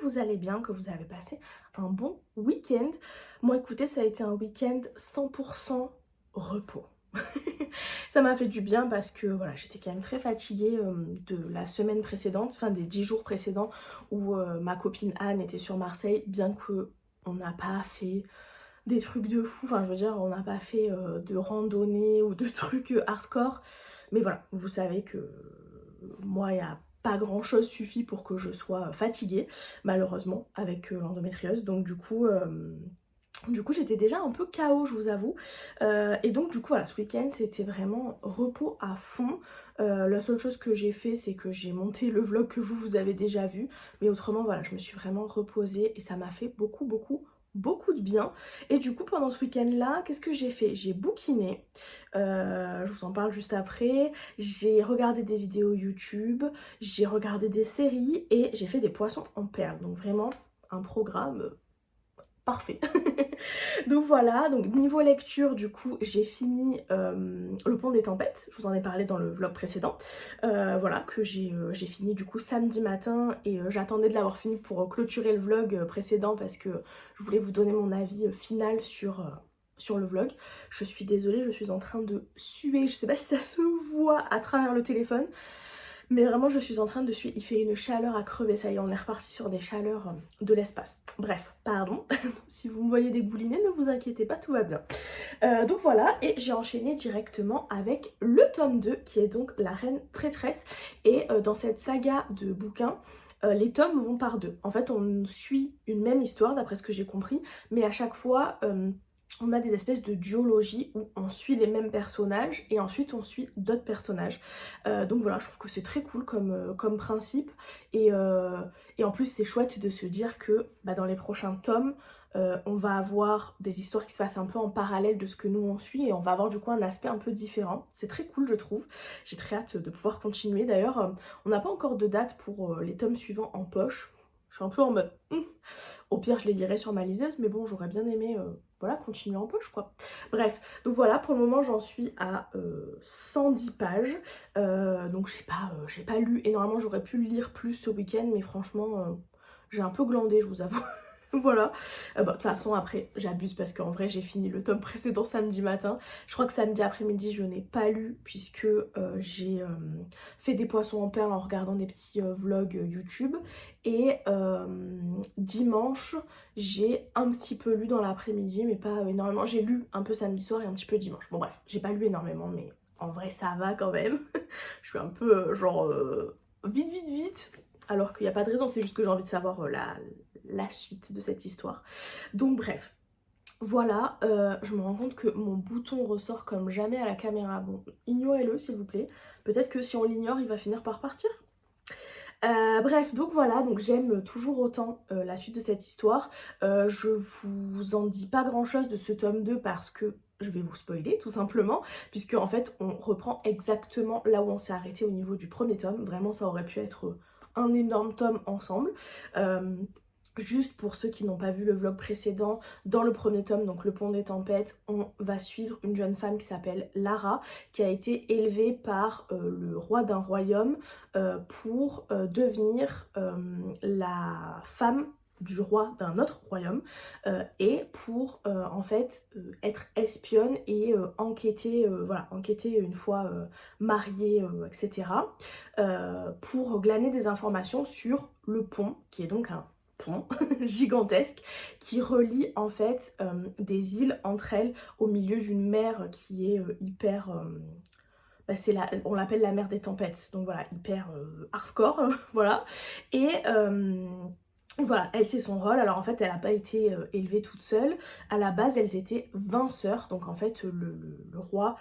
vous allez bien, que vous avez passé un bon week-end. Moi écoutez, ça a été un week-end 100% repos. Ça m'a fait du bien parce que voilà, j'étais quand même très fatiguée de la semaine précédente, enfin des 10 jours précédents où ma copine Anne était sur Marseille, bien que on n'a pas fait des trucs de fou, enfin je veux dire, on n'a pas fait de randonnée ou de trucs hardcore. Mais voilà, vous savez que moi, il n'y a pas grand chose suffit pour que je sois fatiguée, malheureusement, avec l'endométriose. Donc du coup, j'étais déjà un peu KO, je vous avoue. Et donc, du coup, voilà, ce week-end, c'était vraiment repos à fond. La seule chose que j'ai fait, c'est que j'ai monté le vlog que vous avez déjà vu. Mais autrement, voilà, je me suis vraiment reposée et ça m'a fait beaucoup de bien. Et du coup, pendant ce week-end-là, qu'est-ce que j'ai fait? J'ai bouquiné. Je vous en parle juste après. J'ai regardé des vidéos YouTube. J'ai regardé des séries et j'ai fait des poissons en perles. Donc vraiment, un programme parfait. Donc voilà, donc niveau lecture, du coup, j'ai fini Le Pont des Tempêtes, je vous en ai parlé dans le vlog précédent, voilà, que j'ai fini du coup samedi matin et j'attendais de l'avoir fini pour clôturer le vlog précédent parce que je voulais vous donner mon avis final sur le vlog. Je suis désolée, je suis en train de suer, je sais pas si ça se voit à travers le téléphone, mais vraiment, je suis en train de suer. Il fait une chaleur à crever, ça y est, on est reparti sur des chaleurs de l'espace. Bref, pardon. Si vous me voyez dégouliner, ne vous inquiétez pas, tout va bien. Donc voilà, et j'ai enchaîné directement avec le tome 2, qui est donc La Reine Traîtresse. Et dans cette saga de bouquins, les tomes vont par deux. En fait, on suit une même histoire, d'après ce que j'ai compris, mais à chaque fois, on a des espèces de duologie où on suit les mêmes personnages et ensuite on suit d'autres personnages. Donc voilà, je trouve que c'est très cool comme principe et, euh, et en plus c'est chouette de se dire que bah, dans les prochains tomes, on va avoir des histoires qui se passent un peu en parallèle de ce que nous on suit et on va avoir du coup un aspect un peu différent. C'est très cool je trouve. J'ai très hâte de pouvoir continuer. D'ailleurs, on n'a pas encore de date pour les tomes suivants en poche. Je suis un peu en mode... Au pire, je les lirai sur ma liseuse, mais bon, j'aurais bien aimé voilà, continuer en poche, quoi. Bref, donc voilà, pour le moment, j'en suis à 110 pages. Donc j'ai pas lu énormément, j'aurais pu le lire plus ce week-end, mais franchement, j'ai un peu glandé, je vous avoue. Voilà. Bah, de toute façon, après, j'abuse parce qu'en vrai, j'ai fini le tome précédent samedi matin. Je crois que samedi après-midi, je n'ai pas lu puisque j'ai fait des poissons en perles en regardant des petits vlogs YouTube. Et dimanche, j'ai un petit peu lu dans l'après-midi, mais pas énormément. J'ai lu un peu samedi soir et un petit peu dimanche. Bon bref, j'ai pas lu énormément, mais en vrai, ça va quand même. Je suis un peu genre vite. Alors qu'il n'y a pas de raison, c'est juste que j'ai envie de savoir la suite de cette histoire. Donc bref, voilà, je me rends compte que mon bouton ressort comme jamais à la caméra. Bon, ignorez-le s'il vous plaît. Peut-être que si on l'ignore, il va finir par partir. Bref, donc voilà, donc j'aime toujours autant la suite de cette histoire. Je vous en dis pas grand chose de ce tome 2 parce que je vais vous spoiler tout simplement, puisque en fait on reprend exactement là où on s'est arrêté au niveau du premier tome. Vraiment, ça aurait pu être un énorme tome ensemble. Juste pour ceux qui n'ont pas vu le vlog précédent, dans le premier tome, donc Le Pont des Tempêtes, on va suivre une jeune femme qui s'appelle Lara, qui a été élevée par le roi d'un royaume pour devenir la femme du roi d'un autre royaume et pour en fait être espionne et enquêter, voilà, enquêter une fois mariée, etc. Pour glaner des informations sur le pont, qui est donc un pont gigantesque qui relie en fait des îles entre elles au milieu d'une mer qui est hyper... bah, on l'appelle la mer des tempêtes, donc voilà, hyper hardcore, voilà. Et voilà, elle c'est son rôle. Alors en fait elle n'a pas été élevée toute seule. À la base elles étaient 20 sœurs, donc en fait le roi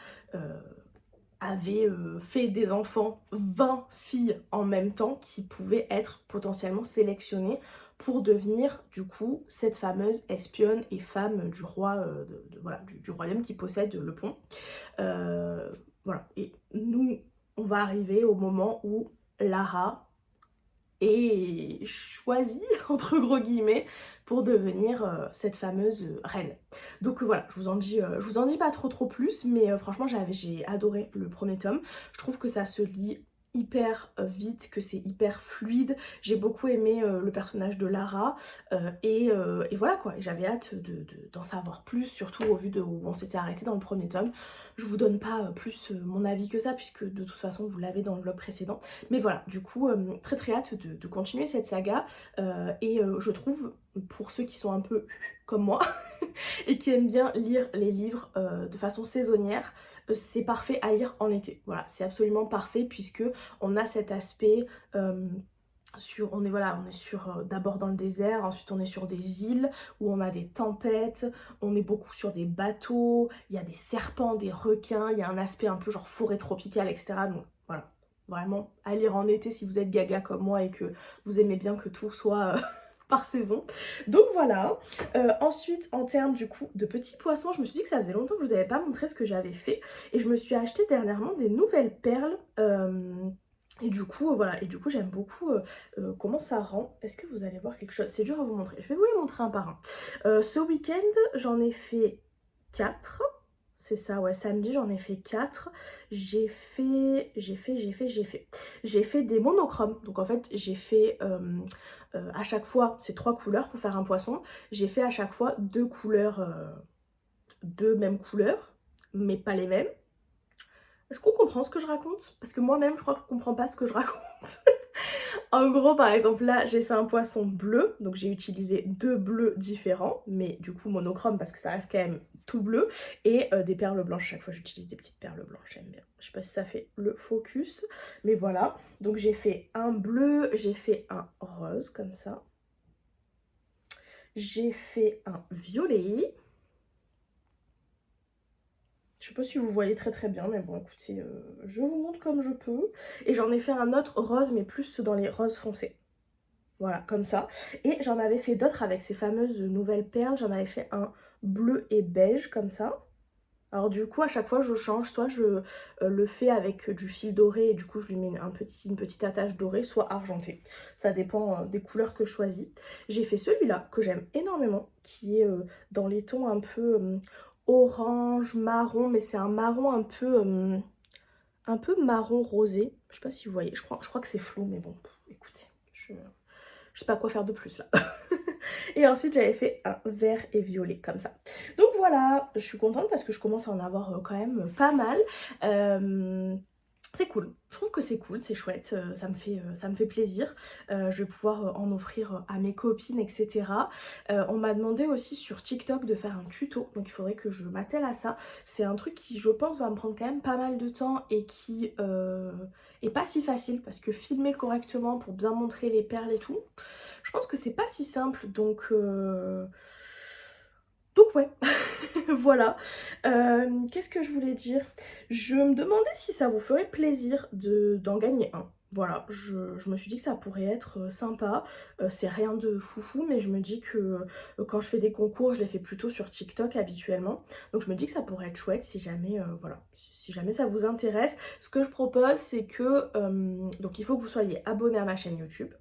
avait fait des enfants, 20 filles en même temps qui pouvaient être potentiellement sélectionnées pour devenir du coup cette fameuse espionne et femme du roi voilà, du royaume qui possède le pont. Euh, voilà, et nous on va arriver au moment où Lara est choisie entre gros guillemets pour devenir cette fameuse reine. Donc voilà, je vous en dis pas trop plus, mais franchement j'ai adoré le premier tome. Je trouve que ça se lit hyper vite, que c'est hyper fluide. J'ai beaucoup aimé le personnage de Lara et voilà quoi, j'avais hâte d'en savoir plus, surtout au vu de où on s'était arrêté dans le premier tome. Je vous donne pas plus mon avis que ça puisque de toute façon vous l'avez dans le vlog précédent. Mais voilà, du coup très très hâte de continuer cette saga et je trouve pour ceux qui sont un peu comme moi et qui aiment bien lire les livres de façon saisonnière, c'est parfait à lire en été. Voilà, c'est absolument parfait puisque on a cet aspect on est sur d'abord dans le désert, ensuite on est sur des îles où on a des tempêtes, on est beaucoup sur des bateaux, il y a des serpents, des requins, il y a un aspect un peu genre forêt tropicale, etc. Donc voilà, vraiment à lire en été si vous êtes gaga comme moi et que vous aimez bien que tout soit par saison. Donc voilà. Ensuite, en termes du coup de petits poissons, je me suis dit que ça faisait longtemps que je vous avais pas montré ce que j'avais fait. Et je me suis acheté dernièrement des nouvelles perles. Et du coup, voilà. Et du coup, j'aime beaucoup comment ça rend. Est-ce que vous allez voir quelque chose? C'est dur à vous montrer. Je vais vous les montrer un par un. Ce week-end, j'en ai fait 4. C'est ça, ouais, samedi j'en ai fait 4. J'ai fait des monochromes. Donc en fait, j'ai fait à chaque fois, c'est 3 couleurs pour faire un poisson. J'ai fait à chaque fois 2 couleurs, 2 mêmes couleurs, mais pas les mêmes. Est-ce qu'on comprend ce que je raconte? Parce que moi-même, je crois que je comprends pas ce que je raconte. En gros, par exemple, là, j'ai fait un poisson bleu, donc j'ai utilisé 2 bleus différents, mais du coup monochrome parce que ça reste quand même tout bleu, et des perles blanches. Chaque fois, j'utilise des petites perles blanches, j'aime bien. Je sais pas si ça fait le focus, mais voilà. Donc j'ai fait un bleu, j'ai fait un rose, comme ça. J'ai fait un violet. Je sais pas si vous voyez très très bien, mais bon, écoutez, je vous montre comme je peux. Et j'en ai fait un autre rose, mais plus dans les roses foncés. Voilà, comme ça. Et j'en avais fait d'autres avec ces fameuses nouvelles perles. J'en avais fait un bleu et beige, comme ça. Alors du coup, à chaque fois, je change. Soit je le fais avec du fil doré et du coup, je lui mets une petite attache dorée, soit argentée. Ça dépend des couleurs que je choisis. J'ai fait celui-là, que j'aime énormément, qui est dans les tons un peu orange, marron, mais c'est un marron un peu marron rosé. Je sais pas si vous voyez, je crois que c'est flou, mais bon, écoutez, je sais pas quoi faire de plus là. Et ensuite j'avais fait un vert et violet comme ça. Donc voilà, je suis contente parce que je commence à en avoir quand même pas mal. C'est cool, je trouve que c'est cool, c'est chouette, ça me fait plaisir. Je vais pouvoir en offrir à mes copines, etc. On m'a demandé aussi sur TikTok de faire un tuto, donc il faudrait que je m'attelle à ça. C'est un truc qui, je pense, va me prendre quand même pas mal de temps et qui est pas si facile parce que filmer correctement pour bien montrer les perles et tout, je pense que c'est pas si simple, donc ouais, voilà. Qu'est-ce que je voulais dire? Je me demandais si ça vous ferait plaisir d'en gagner un. Voilà, je me suis dit que ça pourrait être sympa. C'est rien de foufou, mais je me dis que quand je fais des concours, je les fais plutôt sur TikTok habituellement. Donc je me dis que ça pourrait être chouette si jamais, voilà, si jamais ça vous intéresse. Ce que je propose, c'est que, donc il faut que vous soyez abonné à ma chaîne YouTube.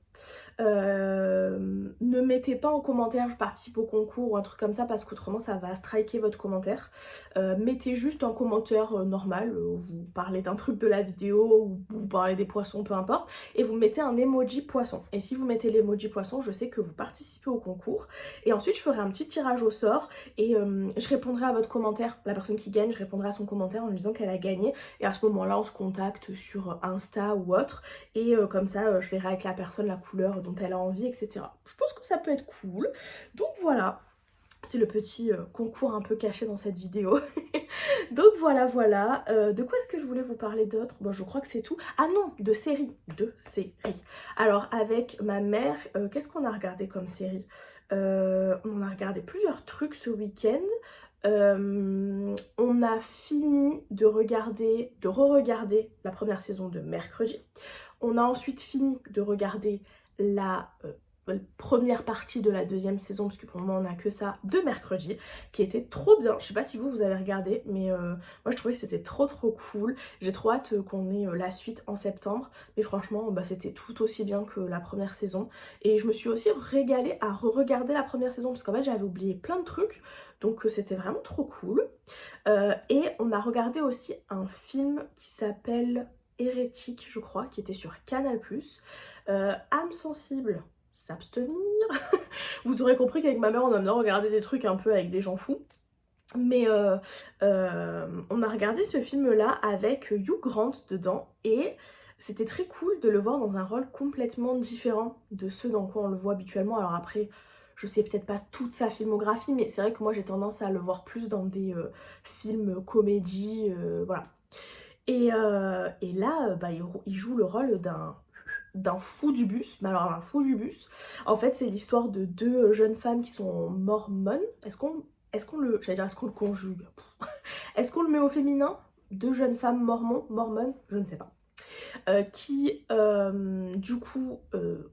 Ne mettez pas en commentaire je participe au concours ou un truc comme ça parce qu'autrement ça va striker votre commentaire. Mettez juste un commentaire normal, où vous parlez d'un truc de la vidéo ou vous parlez des poissons, peu importe, et vous mettez un emoji poisson. Et si vous mettez l'emoji poisson, je sais que vous participez au concours. Et ensuite je ferai un petit tirage au sort et je répondrai à votre commentaire. La personne qui gagne, je répondrai à son commentaire en lui disant qu'elle a gagné. Et à ce moment-là, on se contacte sur Insta ou autre. Et comme ça, je verrai avec la personne la couleur dont elle a envie, etc. Je pense que ça peut être cool. Donc voilà, c'est le petit concours un peu caché dans cette vidéo. Donc voilà. De quoi est-ce que je voulais vous parler d'autre? Bon, je crois que c'est tout. Ah non, de séries. Alors, avec ma mère, qu'est-ce qu'on a regardé comme série? On a regardé plusieurs trucs ce week-end. On a fini de re-regarder la première saison de Mercredi. On a ensuite fini de regarder la première partie de la deuxième saison, parce que pour le moment on n'a que ça, de Mercredi, qui était trop bien. Je sais pas si vous avez regardé, mais moi je trouvais que c'était trop cool. J'ai trop hâte qu'on ait la suite en septembre, mais franchement bah, c'était tout aussi bien que la première saison. Et je me suis aussi régalée à re-regarder la première saison, parce qu'en fait j'avais oublié plein de trucs, donc c'était vraiment trop cool. Et on a regardé aussi un film qui s'appelle Hérétique, je crois, qui était sur Canal+. Âme sensible, s'abstenir. Vous aurez compris qu'avec ma mère, on aime bien regarder des trucs un peu avec des gens fous. Mais on a regardé ce film-là avec Hugh Grant dedans et c'était très cool de le voir dans un rôle complètement différent de ceux dans quoi on le voit habituellement. Alors après, je sais peut-être pas toute sa filmographie, mais c'est vrai que moi j'ai tendance à le voir plus dans des films comédie, voilà. Et là, bah, il joue le rôle d'un fou du bus. Mais alors un fou du bus, en fait c'est l'histoire de deux jeunes femmes qui sont mormones. Est-ce qu'on le conjugue? Est-ce qu'on le met au féminin? Deux jeunes femmes mormones, je ne sais pas. Qui du coup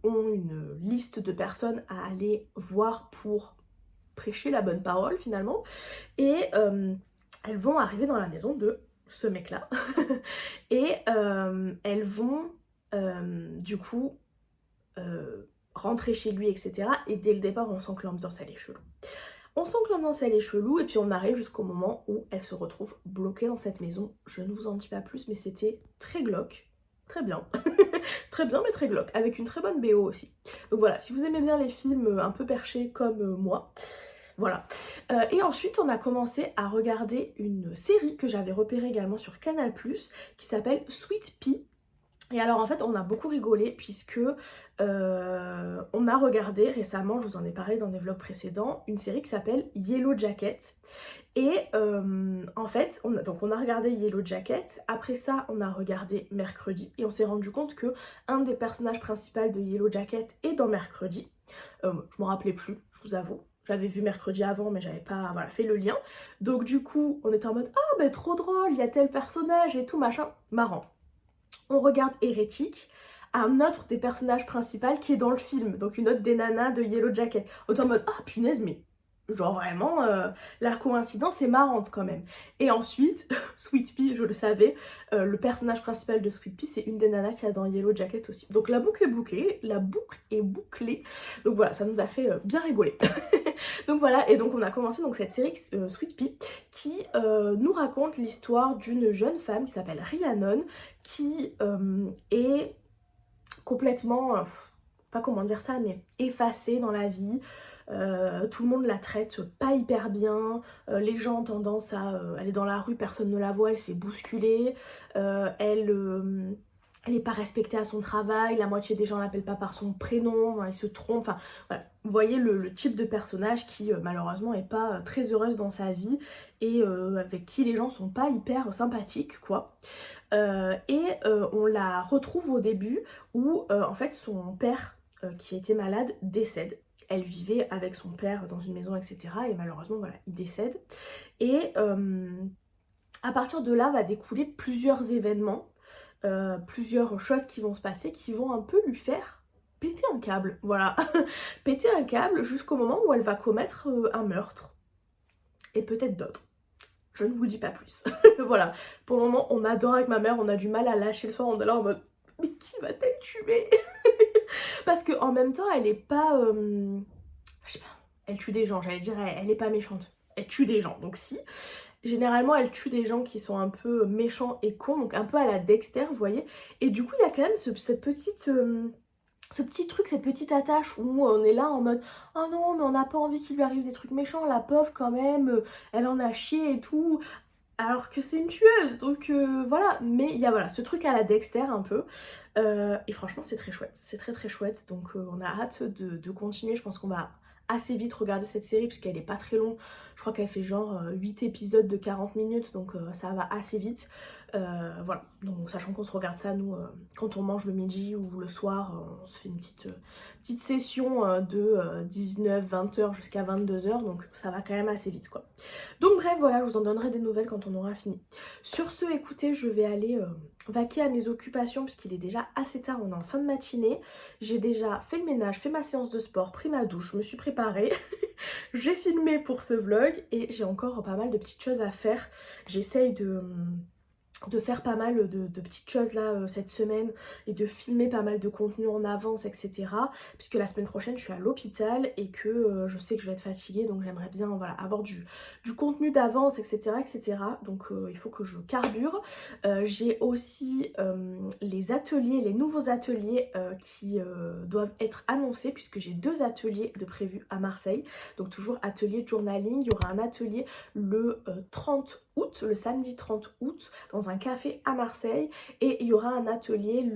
ont une liste de personnes à aller voir pour prêcher la bonne parole finalement. Et elles vont arriver dans la maison de ce mec-là. Et elles vont du coup rentrer chez lui, etc. Et dès le départ, on sent que l'ambiance elle est chelou. On sent que l'ambiance elle est chelou et puis on arrive jusqu'au moment où elle se retrouve bloquée dans cette maison. Je ne vous en dis pas plus, mais c'était très glauque. Très bien. Très bien, mais très glauque. Avec une très bonne BO aussi. Donc voilà, si vous aimez bien les films un peu perchés comme moi, voilà. Et ensuite, on a commencé à regarder une série que j'avais repérée également sur Canal+, qui s'appelle Sweet Pea. Et alors en fait on a beaucoup rigolé puisque on a regardé récemment, je vous en ai parlé dans des vlogs précédents, une série qui s'appelle Yellow Jacket. Et en fait donc on a regardé Yellow Jacket, après ça on a regardé Mercredi et on s'est rendu compte que un des personnages principaux de Yellow Jacket est dans Mercredi. Je m'en rappelais plus, je vous avoue. J'avais vu Mercredi avant mais j'avais pas voilà, fait le lien. Donc du coup on était en mode ah mais trop drôle, il y a tel personnage et tout machin, marrant. On regarde Hérétique, un autre des personnages principaux qui est dans le film, donc une autre des nanas de Yellow Jacket. Autant en mode ah punaise, mais genre vraiment la coïncidence est marrante quand même. Et ensuite Sweet Pea, je le savais, le personnage principal de Sweet Pea c'est une des nanas qui a dans Yellow Jacket aussi. Donc la boucle est bouclée, donc voilà, ça nous a fait bien rigoler. Donc voilà, et donc on a commencé donc cette série Sweet Pea qui nous raconte l'histoire d'une jeune femme qui s'appelle Rhiannon qui est complètement, pas comment dire ça, mais effacée dans la vie. Tout le monde la traite pas hyper bien, les gens ont tendance à aller dans la rue, personne ne la voit, elle se fait bousculer, elle n'est pas respectée à son travail, la moitié des gens l'appellent pas par son prénom, hein, ils se trompent, enfin voilà. Vous voyez le type de personnage qui malheureusement est pas très heureuse dans sa vie et avec qui les gens sont pas hyper sympathiques quoi. On la retrouve au début où en fait son père qui était malade décède. Elle vivait avec son père dans une maison etc. Et malheureusement voilà il décède. Et à partir de là va découler plusieurs événements. Plusieurs choses qui vont se passer qui vont un peu lui faire péter un câble, voilà. Péter un câble jusqu'au moment où elle va commettre un meurtre. Et peut-être d'autres. Je ne vous dis pas plus. Voilà, pour le moment on adore avec ma mère, on a du mal à lâcher le soir, on est là en mode mais qui va-t-elle tuer? Parce qu'en même temps elle est pas... je sais pas, elle tue des gens, j'allais dire elle est pas méchante. Elle tue des gens, donc si... Généralement, elle tue des gens qui sont un peu méchants et cons, donc un peu à la Dexter, vous voyez. Et du coup, il y a quand même ce petit truc, cette petite attache où on est là en mode « Oh non, mais on n'a pas envie qu'il lui arrive des trucs méchants, la pauvre quand même, elle en a chié et tout. » Alors que c'est une tueuse, donc voilà. Mais il y a voilà, ce truc à la Dexter un peu. Et franchement, c'est très chouette, c'est très très chouette. Donc on a hâte de continuer, je pense qu'on va assez vite regarder cette série puisqu'elle est pas très longue. Je crois qu'elle fait genre 8 épisodes de 40 minutes donc ça va assez vite. Voilà, donc sachant qu'on se regarde ça nous quand on mange le midi ou le soir, on se fait une petite session de 19-20 heures jusqu'à 22 heures, donc ça va quand même assez vite quoi. Donc bref voilà, je vous en donnerai des nouvelles quand on aura fini. Sur ce, écoutez, je vais aller vaquer à mes occupations puisqu'il est déjà assez tard, on est en fin de matinée. J'ai déjà fait le ménage, fait ma séance de sport, pris ma douche, je me suis préparée. J'ai filmé pour ce vlog et j'ai encore pas mal de petites choses à faire. J'essaye de faire pas mal de petites choses là cette semaine et de filmer pas mal de contenu en avance, etc. Puisque la semaine prochaine je suis à l'hôpital et que je sais que je vais être fatiguée, donc j'aimerais bien voilà, avoir du contenu d'avance, etc., etc. Donc il faut que je carbure. J'ai aussi les ateliers, les nouveaux ateliers qui doivent être annoncés, puisque j'ai 2 ateliers de prévus à Marseille. Donc toujours atelier de journaling. Il y aura un atelier le 30 août, le samedi 30 août, dans un café à Marseille. Et il y aura un atelier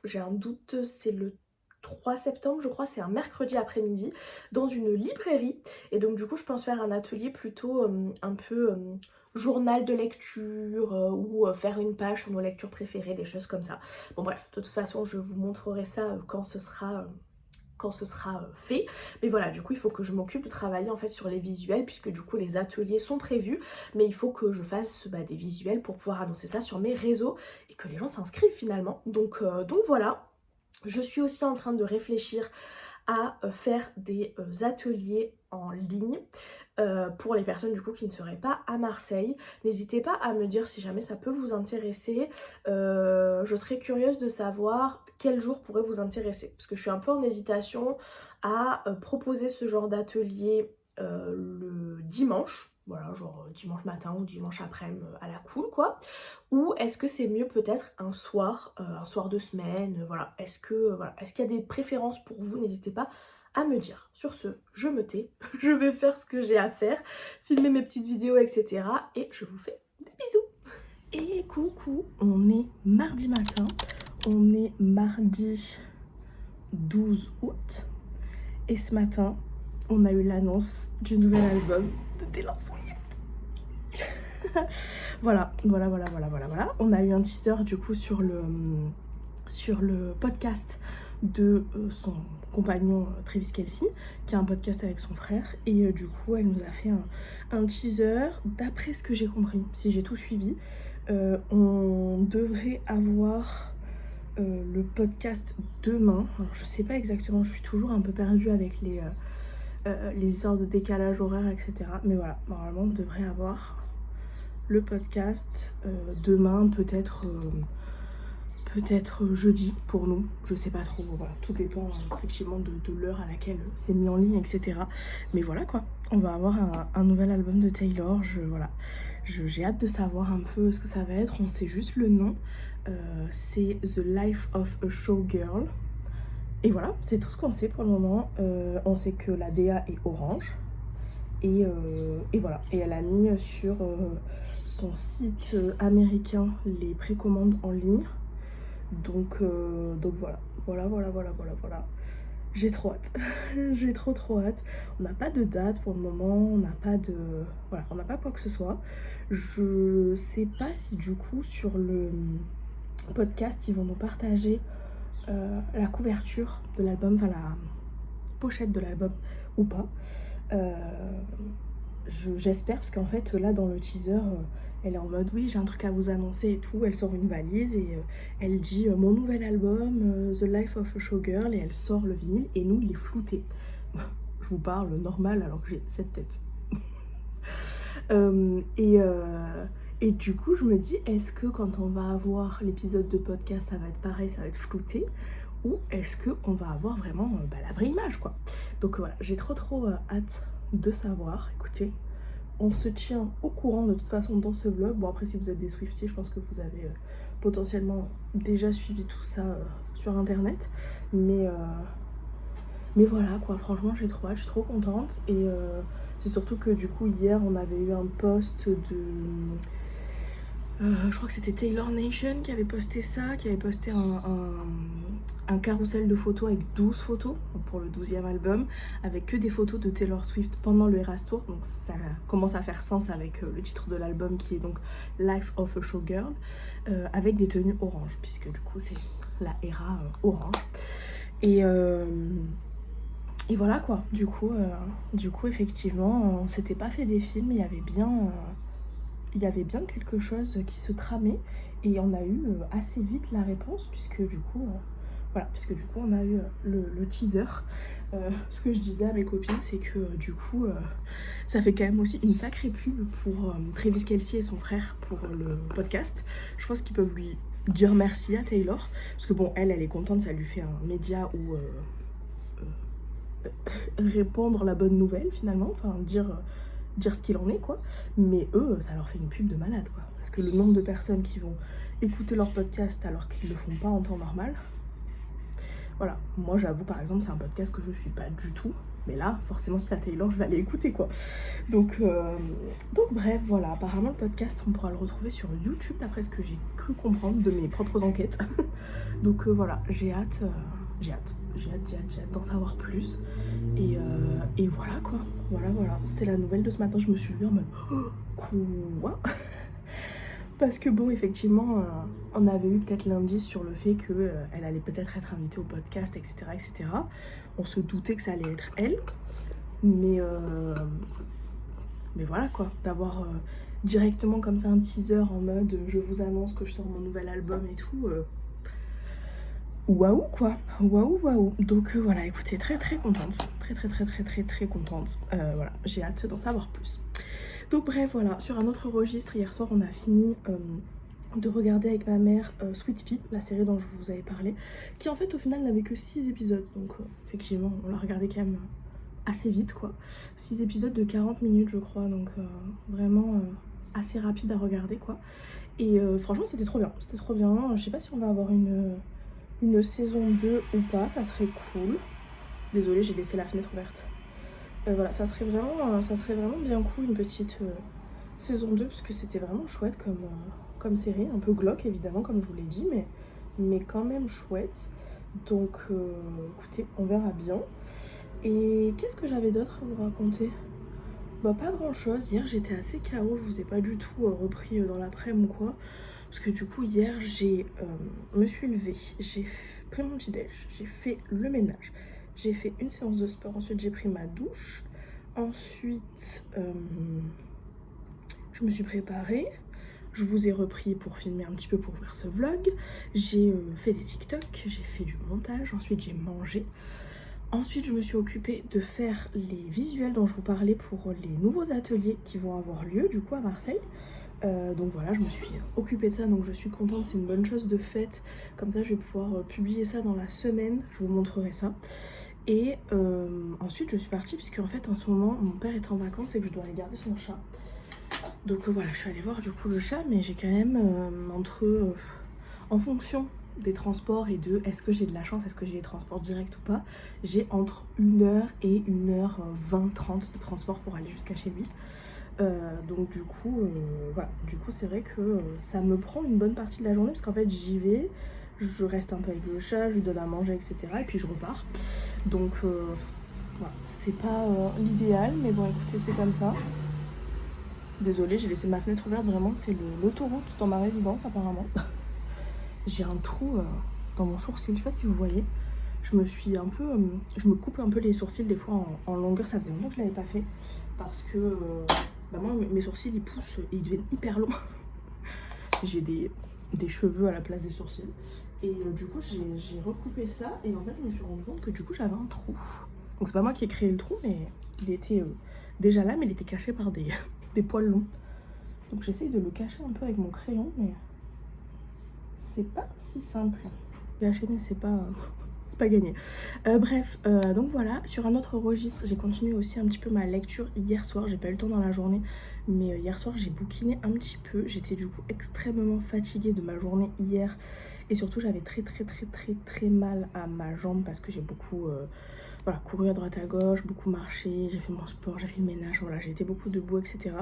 j'ai un doute, c'est le 3 septembre, je crois, c'est un mercredi après-midi, dans une librairie. Et donc du coup, je pense faire un atelier plutôt un peu journal de lecture ou faire une page sur nos lectures préférées, des choses comme ça. Bon bref, de toute façon, je vous montrerai ça quand ce sera fait. Mais voilà, du coup il faut que je m'occupe de travailler en fait sur les visuels, puisque du coup les ateliers sont prévus, mais il faut que je fasse des visuels pour pouvoir annoncer ça sur mes réseaux et que les gens s'inscrivent finalement. Donc voilà, je suis aussi en train de réfléchir à faire des ateliers en ligne pour les personnes du coup qui ne seraient pas à Marseille. N'hésitez pas à me dire si jamais ça peut vous intéresser. Je serais curieuse de savoir quel jour pourrait vous intéresser, parce que je suis un peu en hésitation à proposer ce genre d'atelier le dimanche. Voilà, genre dimanche matin ou dimanche après-midi à la cool quoi. Ou est-ce que c'est mieux peut-être un soir de semaine, voilà. Est-ce qu'il y a des préférences pour vous? N'hésitez pas à me dire. Sur ce, je me tais, je vais faire ce que j'ai à faire, filmer mes petites vidéos, etc. Et je vous fais des bisous. Et coucou, on est mardi matin, on est mardi 12 août. Et ce matin, on a eu l'annonce du nouvel album de Taylor Swift. Voilà. On a eu un teaser du coup sur le podcast de son compagnon Travis Kelce, qui a un podcast avec son frère. Et du coup, elle nous a fait un teaser. D'après ce que j'ai compris, si j'ai tout suivi, on devrait avoir le podcast demain. Alors je sais pas exactement, je suis toujours un peu perdue avec les histoires de décalage horaire, etc. Mais voilà, normalement on devrait avoir le podcast demain, peut-être jeudi pour nous, je sais pas trop, voilà, tout dépend effectivement de l'heure à laquelle c'est mis en ligne, etc. Mais voilà quoi, on va avoir un nouvel album de Taylor, j'ai hâte de savoir un peu ce que ça va être. On sait juste le nom, c'est The Life of a Showgirl. Et voilà, c'est tout ce qu'on sait pour le moment. On sait que la DA est orange. Et voilà, et elle a mis sur son site américain les précommandes en ligne. Donc voilà. J'ai trop hâte. J'ai trop hâte. On n'a pas de date pour le moment, on n'a pas quoi que ce soit. Je sais pas si du coup sur le podcast ils vont nous partager la couverture de l'album, enfin la pochette de l'album ou pas. J'espère, parce qu'en fait là dans le teaser elle est en mode oui j'ai un truc à vous annoncer et tout, elle sort une valise et elle dit mon nouvel album The Life of a Showgirl, et elle sort le vinyle et nous il est flouté. Je vous parle normal alors que j'ai cette tête. Et du coup je me dis, est-ce que quand on va avoir l'épisode de podcast ça va être pareil, ça va être flouté, ou est-ce qu'on va avoir vraiment la vraie image quoi. Donc voilà, j'ai trop hâte de savoir. Écoutez, on se tient au courant de toute façon dans ce vlog. Bon après si vous êtes des Swifties, je pense que vous avez potentiellement déjà suivi tout ça sur internet, mais voilà quoi, franchement j'ai trop hâte, je suis trop contente. Et c'est surtout que du coup hier on avait eu un post de je crois que c'était Taylor Nation qui avait posté ça, qui avait posté un carrousel de photos avec 12 photos pour le 12e album, avec que des photos de Taylor Swift pendant le Eras Tour. Donc ça commence à faire sens avec le titre de l'album qui est donc Life of a Showgirl, avec des tenues orange, puisque du coup c'est la era orange. Et voilà quoi, du coup effectivement on s'était pas fait des films, il y avait bien quelque chose qui se tramait, et on a eu assez vite la réponse, puisque du coup voilà, parce que du coup on a eu le teaser. Ce que je disais à mes copines, c'est que du coup ça fait quand même aussi une sacrée pub pour Travis Kelce et son frère pour le podcast. Je pense qu'ils peuvent lui dire merci à Taylor, parce que bon, elle est contente, ça lui fait un média où répandre la bonne nouvelle finalement, enfin dire ce qu'il en est quoi. Mais eux, ça leur fait une pub de malade quoi, parce que le nombre de personnes qui vont écouter leur podcast alors qu'ils le font pas en temps normal. Voilà, moi j'avoue par exemple c'est un podcast que je suis pas du tout, mais là forcément si la Taylor je vais aller écouter quoi. Donc bref voilà, apparemment le podcast on pourra le retrouver sur YouTube d'après ce que j'ai cru comprendre de mes propres enquêtes. Donc voilà, j'ai hâte d'en savoir plus. Et voilà quoi, voilà, c'était la nouvelle de ce matin, je me suis levée en mode oh, quoi. Parce que bon, effectivement, on avait eu peut-être l'indice sur le fait qu'elle allait peut-être être invitée au podcast, etc., etc. On se doutait que ça allait être elle. Mais voilà quoi, d'avoir directement comme ça un teaser en mode je vous annonce que je sors mon nouvel album et tout. Waouh quoi, waouh. Donc voilà, écoutez, très contente, très contente. Voilà, j'ai hâte d'en savoir plus. Donc bref, voilà, sur un autre registre, hier soir on a fini de regarder avec ma mère Sweet Pea, la série dont je vous avais parlé, qui en fait au final n'avait que 6 épisodes, donc effectivement on l'a regardé quand même assez vite quoi. 6 épisodes de 40 minutes je crois, donc vraiment assez rapide à regarder quoi. Et franchement c'était trop bien, je sais pas si on va avoir une saison 2 ou pas, ça serait cool. Désolée, j'ai laissé la fenêtre ouverte. Voilà, ça serait vraiment bien cool une petite saison 2 parce que c'était vraiment chouette comme série, un peu glauque évidemment comme je vous l'ai dit, mais quand même chouette. Donc écoutez, on verra bien. Et qu'est-ce que j'avais d'autre à vous raconter? Bah pas grand chose, hier j'étais assez KO, je vous ai pas du tout repris dans l'après-midi ou quoi. Parce que du coup hier me suis levée, j'ai pris mon petit déj, j'ai fait le ménage. J'ai fait une séance de sport, ensuite j'ai pris ma douche, ensuite je me suis préparée, je vous ai repris pour filmer un petit peu pour ouvrir ce vlog, j'ai fait des TikTok, j'ai fait du montage, ensuite j'ai mangé, ensuite je me suis occupée de faire les visuels dont je vous parlais pour les nouveaux ateliers qui vont avoir lieu du coup à Marseille. Donc voilà, je me suis occupée de ça, donc je suis contente, c'est une bonne chose de faite. Comme ça je vais pouvoir publier ça dans la semaine, je vous montrerai ça. Et ensuite je suis partie puisque en fait en ce moment mon père est en vacances et que je dois aller garder son chat. Donc voilà, je suis allée voir du coup le chat, mais j'ai quand même en fonction des transports et de est-ce que j'ai de la chance, est-ce que j'ai les transports directs ou pas, j'ai entre 1h et 1h20-30 de transport pour aller jusqu'à chez lui. Donc du coup voilà, du coup c'est vrai que ça me prend une bonne partie de la journée parce qu'en fait j'y vais, je reste un peu avec le chat, je lui donne à manger etc. et puis je repars. Donc voilà, c'est pas l'idéal, mais bon écoutez c'est comme ça. Désolée, j'ai laissé ma fenêtre ouverte, vraiment c'est l'autoroute dans ma résidence apparemment. J'ai un trou dans mon sourcil, je sais pas si vous voyez. Je me coupe un peu les sourcils des fois en longueur, ça faisait longtemps que je l'avais pas fait. Parce que moi mes sourcils ils poussent et ils deviennent hyper longs. J'ai des cheveux à la place des sourcils. Et du coup j'ai recoupé ça et en fait je me suis rendu compte que du coup j'avais un trou. Donc c'est pas moi qui ai créé le trou, mais il était déjà là, mais il était caché par des poils longs. Donc j'essaye de le cacher un peu avec mon crayon, mais c'est pas si simple. Cacher, mais c'est pas gagné. Bref, donc voilà, sur un autre registre, j'ai continué aussi un petit peu ma lecture hier soir. J'ai pas eu le temps dans la journée, mais hier soir j'ai bouquiné un petit peu. J'étais du coup extrêmement fatiguée de ma journée hier et surtout j'avais très mal à ma jambe parce que j'ai beaucoup voilà, couru à droite à gauche, beaucoup marché, j'ai fait mon sport, j'ai fait le ménage, voilà, j'ai été beaucoup debout, etc.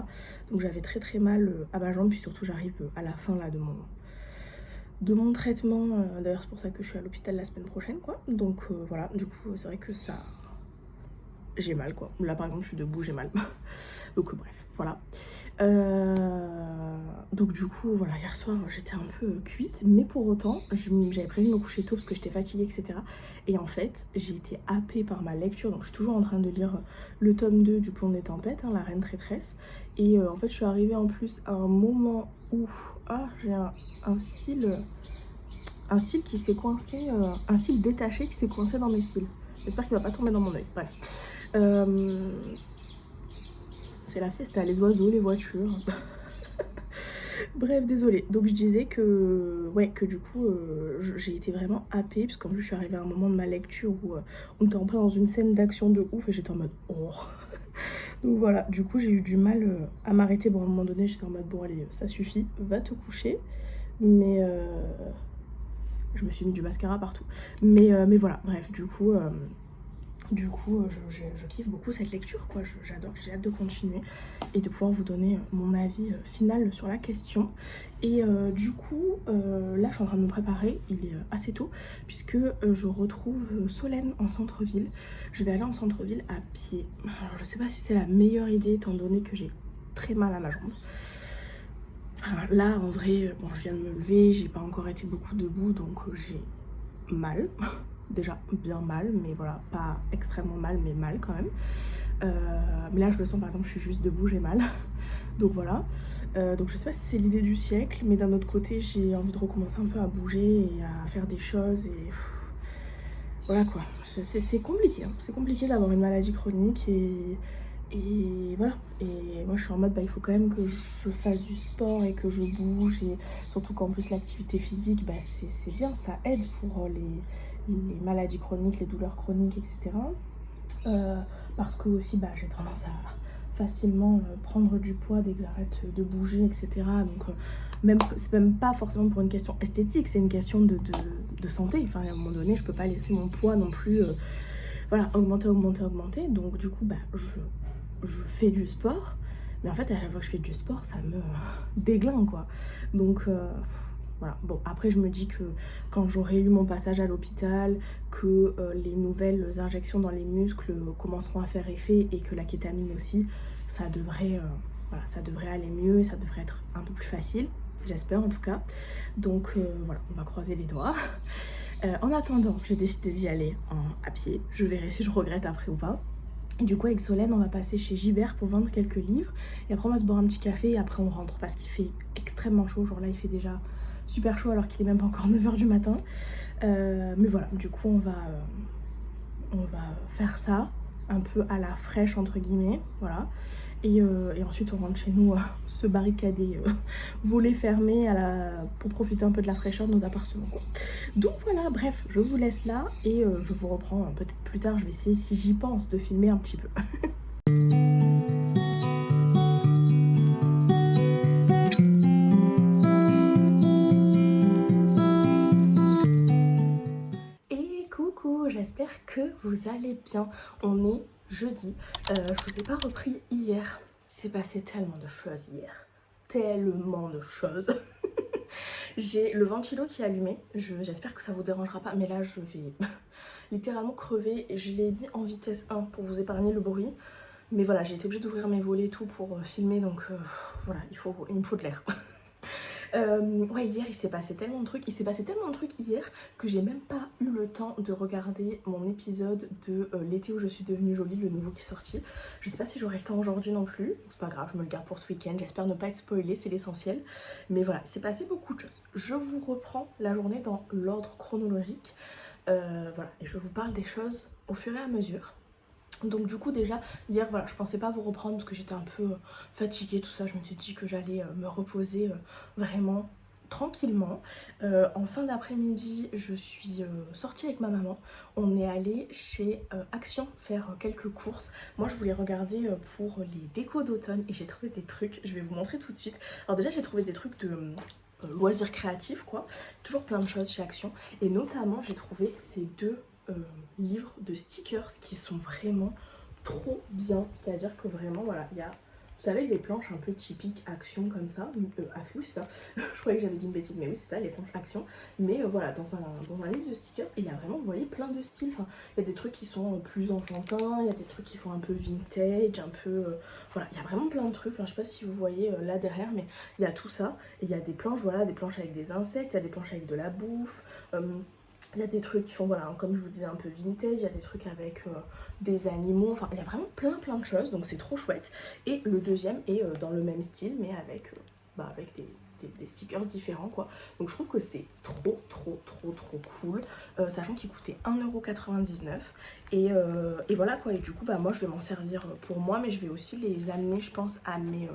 Donc j'avais très mal à ma jambe, puis surtout j'arrive à la fin là de mon traitement, d'ailleurs c'est pour ça que je suis à l'hôpital la semaine prochaine quoi. Donc voilà, du coup c'est vrai que ça, j'ai mal quoi. Là par exemple je suis debout, j'ai mal. Donc bref, voilà. Donc du coup voilà, hier soir j'étais un peu cuite, mais pour autant j'avais prévu de me coucher tôt parce que j'étais fatiguée etc. Et en fait j'ai été happée par ma lecture, donc je suis toujours en train de lire le tome 2 du Pont des Tempêtes, hein, La Reine Traîtresse. Et en fait je suis arrivée en plus à un moment où j'ai un cil un cil qui s'est coincé, un cil détaché qui s'est coincé dans mes cils. J'espère qu'il va pas tomber dans mon œil. Bref. C'est la fiesta, les oiseaux, les voitures. Bref, désolée. Donc je disais que, ouais, que du coup, j'ai été vraiment happée, parce qu'en plus je suis arrivée à un moment de ma lecture où on était en plein dans une scène d'action de ouf et j'étais en mode oh. Donc voilà, du coup j'ai eu du mal à m'arrêter. Bon, à un moment donné, j'étais en mode bon allez, ça suffit, va te coucher. Mais je me suis mis du mascara partout. Mais voilà, bref, du coup, je kiffe beaucoup cette lecture, quoi. J'adore, j'ai hâte de continuer et de pouvoir vous donner mon avis final sur la question. Et du coup, là, je suis en train de me préparer, il est assez tôt, puisque je retrouve Solène en centre-ville. Je vais aller en centre-ville à pied. Alors, je sais pas si c'est la meilleure idée, étant donné que j'ai très mal à ma jambe. Enfin, là, en vrai, bon, je viens de me lever, j'ai pas encore été beaucoup debout, donc j'ai mal. Déjà bien mal, mais voilà, pas extrêmement mal, mais mal quand même. Mais là je le sens, par exemple, je suis juste debout, j'ai mal. Donc voilà. Donc je sais pas si c'est l'idée du siècle, mais d'un autre côté j'ai envie de recommencer un peu à bouger et à faire des choses et voilà quoi. C'est compliqué, hein. C'est compliqué d'avoir une maladie chronique et voilà. Et moi je suis en mode bah il faut quand même que je fasse du sport et que je bouge, et surtout qu'en plus l'activité physique bah c'est bien, ça aide pour les maladies chroniques, les douleurs chroniques, etc. Parce que aussi bah j'ai tendance à facilement prendre du poids dès que j'arrête de bouger, etc. Donc même c'est même pas forcément pour une question esthétique, c'est une question de santé. Enfin à un moment donné je peux pas laisser mon poids non plus voilà, augmenter. Donc du coup bah je fais du sport, mais en fait à chaque fois que je fais du sport ça me déglingue quoi. Donc voilà. Bon, après je me dis que quand j'aurai eu mon passage à l'hôpital, que les nouvelles injections dans les muscles commenceront à faire effet et que la kétamine aussi, ça devrait, voilà, ça devrait aller mieux et ça devrait être un peu plus facile, j'espère en tout cas. Donc voilà, on va croiser les doigts. En attendant, j'ai décidé d'y aller à pied. Je verrai si je regrette après ou pas. Et du coup avec Solène on va passer chez Gibert pour vendre quelques livres et après on va se boire un petit café et après on rentre parce qu'il fait extrêmement chaud. Genre là il fait déjà super chaud alors qu'il est même pas encore 9 h du matin. Mais voilà, du coup on va faire ça un peu à la fraîche entre guillemets, voilà. Et ensuite on rentre chez nous se barricader, volets fermés pour profiter un peu de la fraîcheur de nos appartements quoi. Donc voilà, bref, je vous laisse là et je vous reprends peut-être plus tard. Je vais essayer, si j'y pense, de filmer un petit peu. Et coucou, j'espère que vous allez bien. On est jeudi. Je vous ai pas repris hier. C'est passé tellement de choses hier. Tellement de choses. J'ai le ventilo qui est allumé. J'espère que ça vous dérangera pas. Mais là, je vais littéralement crever. Je l'ai mis en vitesse 1 pour vous épargner le bruit. Mais voilà, j'ai été obligée d'ouvrir mes volets et tout pour filmer. Donc voilà, il me faut de l'air. Ouais, hier il s'est passé tellement de trucs. Il s'est passé tellement de trucs hier que j'ai même pas eu le temps de regarder mon épisode de l'été où je suis devenue jolie, le nouveau qui est sorti. Je sais pas si j'aurai le temps aujourd'hui non plus. C'est pas grave, je me le garde pour ce week-end. J'espère ne pas être spoilée, c'est l'essentiel. Mais voilà, il s'est passé beaucoup de choses. Je vous reprends la journée dans l'ordre chronologique. Voilà, et je vous parle des choses au fur et à mesure. Donc du coup déjà hier voilà, je pensais pas vous reprendre parce que j'étais un peu fatiguée tout ça. Je me suis dit que j'allais me reposer vraiment tranquillement. En fin d'après-midi je suis sortie avec ma maman. On est allé chez Action faire quelques courses. Moi je voulais regarder pour les décos d'automne et j'ai trouvé des trucs, je vais vous montrer tout de suite. Alors déjà j'ai trouvé des trucs de loisirs créatifs quoi, toujours plein de choses chez Action. Et notamment j'ai trouvé ces deux livres de stickers qui sont vraiment trop bien. C'est-à-dire que vraiment, voilà, il y a, vous savez, les planches un peu typiques Action comme ça. Oui, c'est ça. Je croyais que j'avais dit une bêtise, mais oui, c'est ça, les planches Action. Mais voilà, dans un livre de stickers, et il y a vraiment, vous voyez, plein de styles. Enfin, il y a des trucs qui sont plus enfantins, il y a des trucs qui font un peu vintage, un peu... voilà, il y a vraiment plein de trucs. Enfin, je sais pas si vous voyez là derrière, mais il y a tout ça. Et il y a des planches, voilà, des planches avec des insectes, il y a des planches avec de la bouffe. Il y a des trucs qui font, voilà, comme je vous disais, un peu vintage, il y a des trucs avec des animaux, enfin il y a vraiment plein de choses, donc c'est trop chouette. Et le deuxième est dans le même style, mais avec, avec des des stickers différents quoi. Donc je trouve que c'est trop cool, sachant qu'il coûtait 1,99 € et voilà quoi. Et du coup bah moi je vais m'en servir pour moi, mais je vais aussi les amener je pense à mes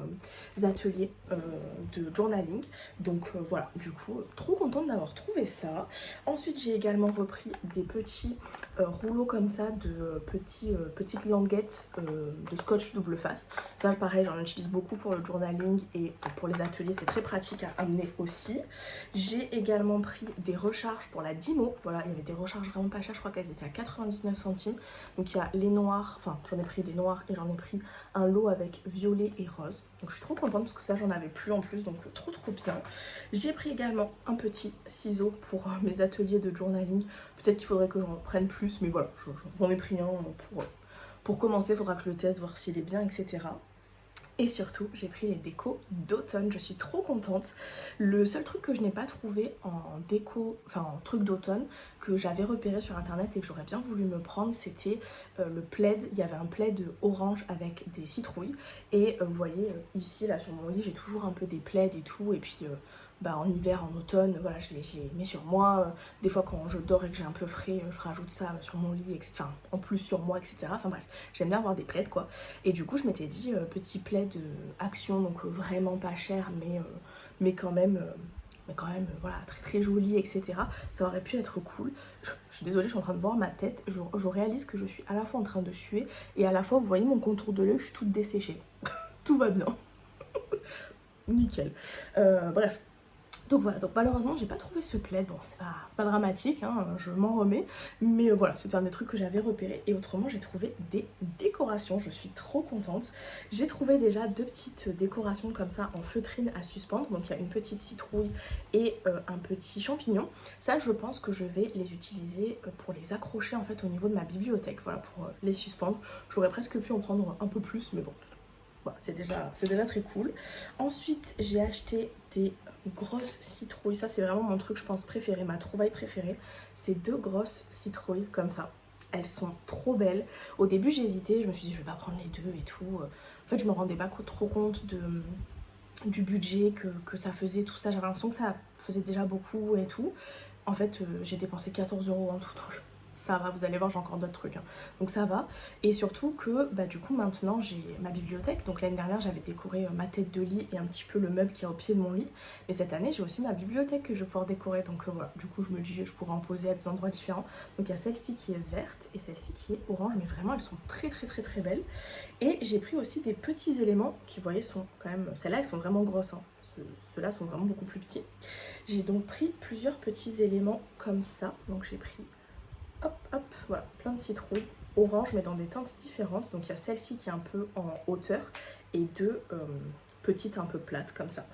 ateliers de journaling. Donc voilà, du coup trop contente d'avoir trouvé ça. Ensuite j'ai également repris des petits rouleaux comme ça de petites languettes de scotch double face. Ça pareil j'en utilise beaucoup pour le journaling et pour les ateliers, c'est très pratique à amener aussi. J'ai également pris des recharges pour la Dymo. Voilà, il y avait des recharges vraiment pas chères, je crois qu'elles étaient à 99 centimes. Donc il y a les noirs, enfin j'en ai pris des noirs et j'en ai pris un lot avec violet et rose. Donc je suis trop contente parce que ça j'en avais plus en plus, donc trop bien. J'ai pris également un petit ciseau pour mes ateliers de journaling. Peut-être qu'il faudrait que j'en prenne plus, mais voilà, j'en ai pris un pour commencer. Il faudra que je le teste, voir s'il est bien, etc. Et surtout, j'ai pris les décos d'automne, je suis trop contente. Le seul truc que je n'ai pas trouvé en déco, enfin en truc d'automne, que j'avais repéré sur internet et que j'aurais bien voulu me prendre, c'était le plaid. Il y avait un plaid orange avec des citrouilles. Et vous voyez, ici, là sur mon lit, j'ai toujours un peu des plaids et tout. Et puis bah, en hiver, en automne, voilà, je les mets sur moi. Des fois quand je dors et que j'ai un peu frais, je rajoute ça sur mon lit, etc. Enfin, en plus sur moi, etc. Enfin bref, j'aime bien avoir des plaids quoi. Et du coup je m'étais dit petit plaid Action, donc vraiment pas cher, mais quand même voilà, très joli, etc. Ça aurait pu être cool. Je suis désolée, je suis en train de voir ma tête. Je réalise que je suis à la fois en train de suer et à la fois, vous voyez mon contour de l'œil, je suis toute desséchée. Tout va bien. Nickel. Bref. Donc voilà, donc malheureusement j'ai pas trouvé ce plaid, bon c'est pas dramatique, hein, je m'en remets, mais voilà, c'était un des trucs que j'avais repéré. Et autrement j'ai trouvé des décorations, je suis trop contente. J'ai trouvé déjà deux petites décorations comme ça en feutrine à suspendre, donc il y a une petite citrouille et un petit champignon. Ça je pense que je vais les utiliser pour les accrocher en fait au niveau de ma bibliothèque, voilà, pour les suspendre. J'aurais presque pu en prendre un peu plus, mais bon. Voilà, c'est déjà très cool. Ensuite, j'ai acheté des grosses citrouilles. Ça, c'est vraiment mon truc, je pense, préféré, ma trouvaille préférée. C'est deux grosses citrouilles comme ça. Elles sont trop belles. Au début, j'ai hésité. Je me suis dit, je vais pas prendre les deux et tout. En fait, je me rendais pas trop compte du budget que ça faisait, tout ça. J'avais l'impression que ça faisait déjà beaucoup et tout. En fait, j'ai dépensé 14 € en tout. Donc ça va, vous allez voir, j'ai encore d'autres trucs, hein. Donc ça va. Et surtout que bah, du coup maintenant j'ai ma bibliothèque. Donc l'année dernière j'avais décoré ma tête de lit et un petit peu le meuble qui est au pied de mon lit. Mais cette année j'ai aussi ma bibliothèque que je vais pouvoir décorer. Donc voilà, du coup je me dis je pourrais en poser à des endroits différents. Donc il y a celle-ci qui est verte et celle-ci qui est orange. Mais vraiment elles sont très belles. Et j'ai pris aussi des petits éléments qui, vous voyez, sont quand même... Celles-là elles sont vraiment grosses, hein. Ceux-là sont vraiment beaucoup plus petits. J'ai donc pris plusieurs petits éléments comme ça. Donc j'ai pris... hop, voilà, plein de citrouilles orange mais dans des teintes différentes. Donc il y a celle-ci qui est un peu en hauteur et deux petites un peu plates comme ça.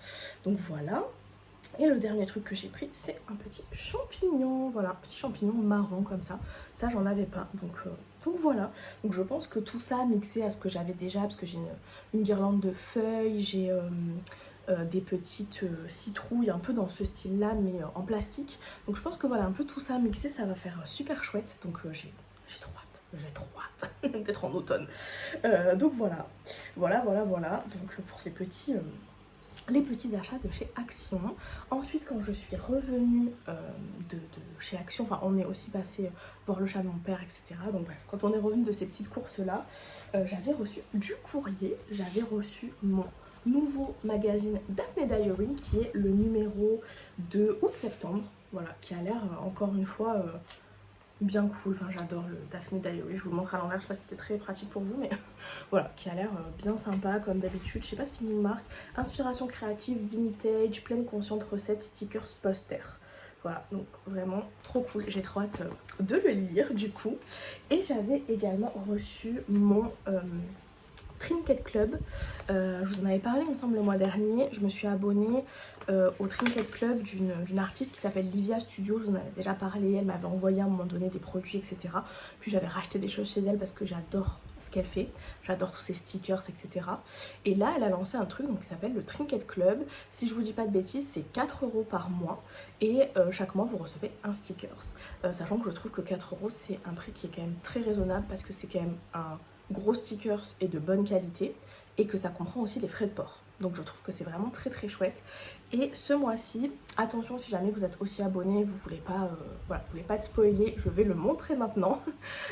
Donc voilà. Et le dernier truc que j'ai pris, c'est un petit champignon. Voilà, un petit champignon marron comme ça. Ça, j'en avais pas. Donc voilà. Donc je pense que tout ça mixé à ce que j'avais déjà, parce que j'ai une guirlande de feuilles, j'ai... des petites citrouilles un peu dans ce style là mais en plastique. Donc je pense que voilà, un peu tout ça mixé, ça va faire super chouette. Donc j'ai trop hâte d'être en automne. Donc voilà. Donc pour les petits achats de chez Action. Ensuite, quand je suis revenue de chez Action, enfin on est aussi passé voir le chat de mon père, etc. Donc bref, quand on est revenu de ces petites courses là, j'avais reçu du courrier, j'avais reçu mon nouveau magazine Daphne Diary qui est le numéro de août-septembre, voilà, qui a l'air encore une fois bien cool. Enfin j'adore le Daphne Diary, je vous le montre à l'envers, je sais pas si c'est très pratique pour vous, mais voilà, qui a l'air bien sympa comme d'habitude. Je sais pas ce qu'il nous marque: inspiration créative, vintage, pleine consciente, recettes, stickers, posters. Voilà, donc vraiment trop cool, j'ai trop hâte de le lire du coup. Et j'avais également reçu mon Trinket Club. Je vous en avais parlé il me semble le mois dernier. Je me suis abonnée au Trinket Club d'une artiste qui s'appelle Livia Studio. Je vous en avais déjà parlé, elle m'avait envoyé à un moment donné des produits, etc. Puis j'avais racheté des choses chez elle parce que j'adore ce qu'elle fait, j'adore tous ses stickers, etc. Et là elle a lancé un truc donc, qui s'appelle le Trinket Club. Si je vous dis pas de bêtises, c'est 4 € par mois et chaque mois vous recevez un stickers. Sachant que je trouve que 4 € c'est un prix qui est quand même très raisonnable parce que c'est quand même un gros stickers et de bonne qualité et que ça comprend aussi les frais de port. Donc je trouve que c'est vraiment très très chouette. Et ce mois-ci, attention si jamais vous êtes aussi abonné, vous voulez pas, voilà, vous voulez pas être spoilé, je vais le montrer maintenant.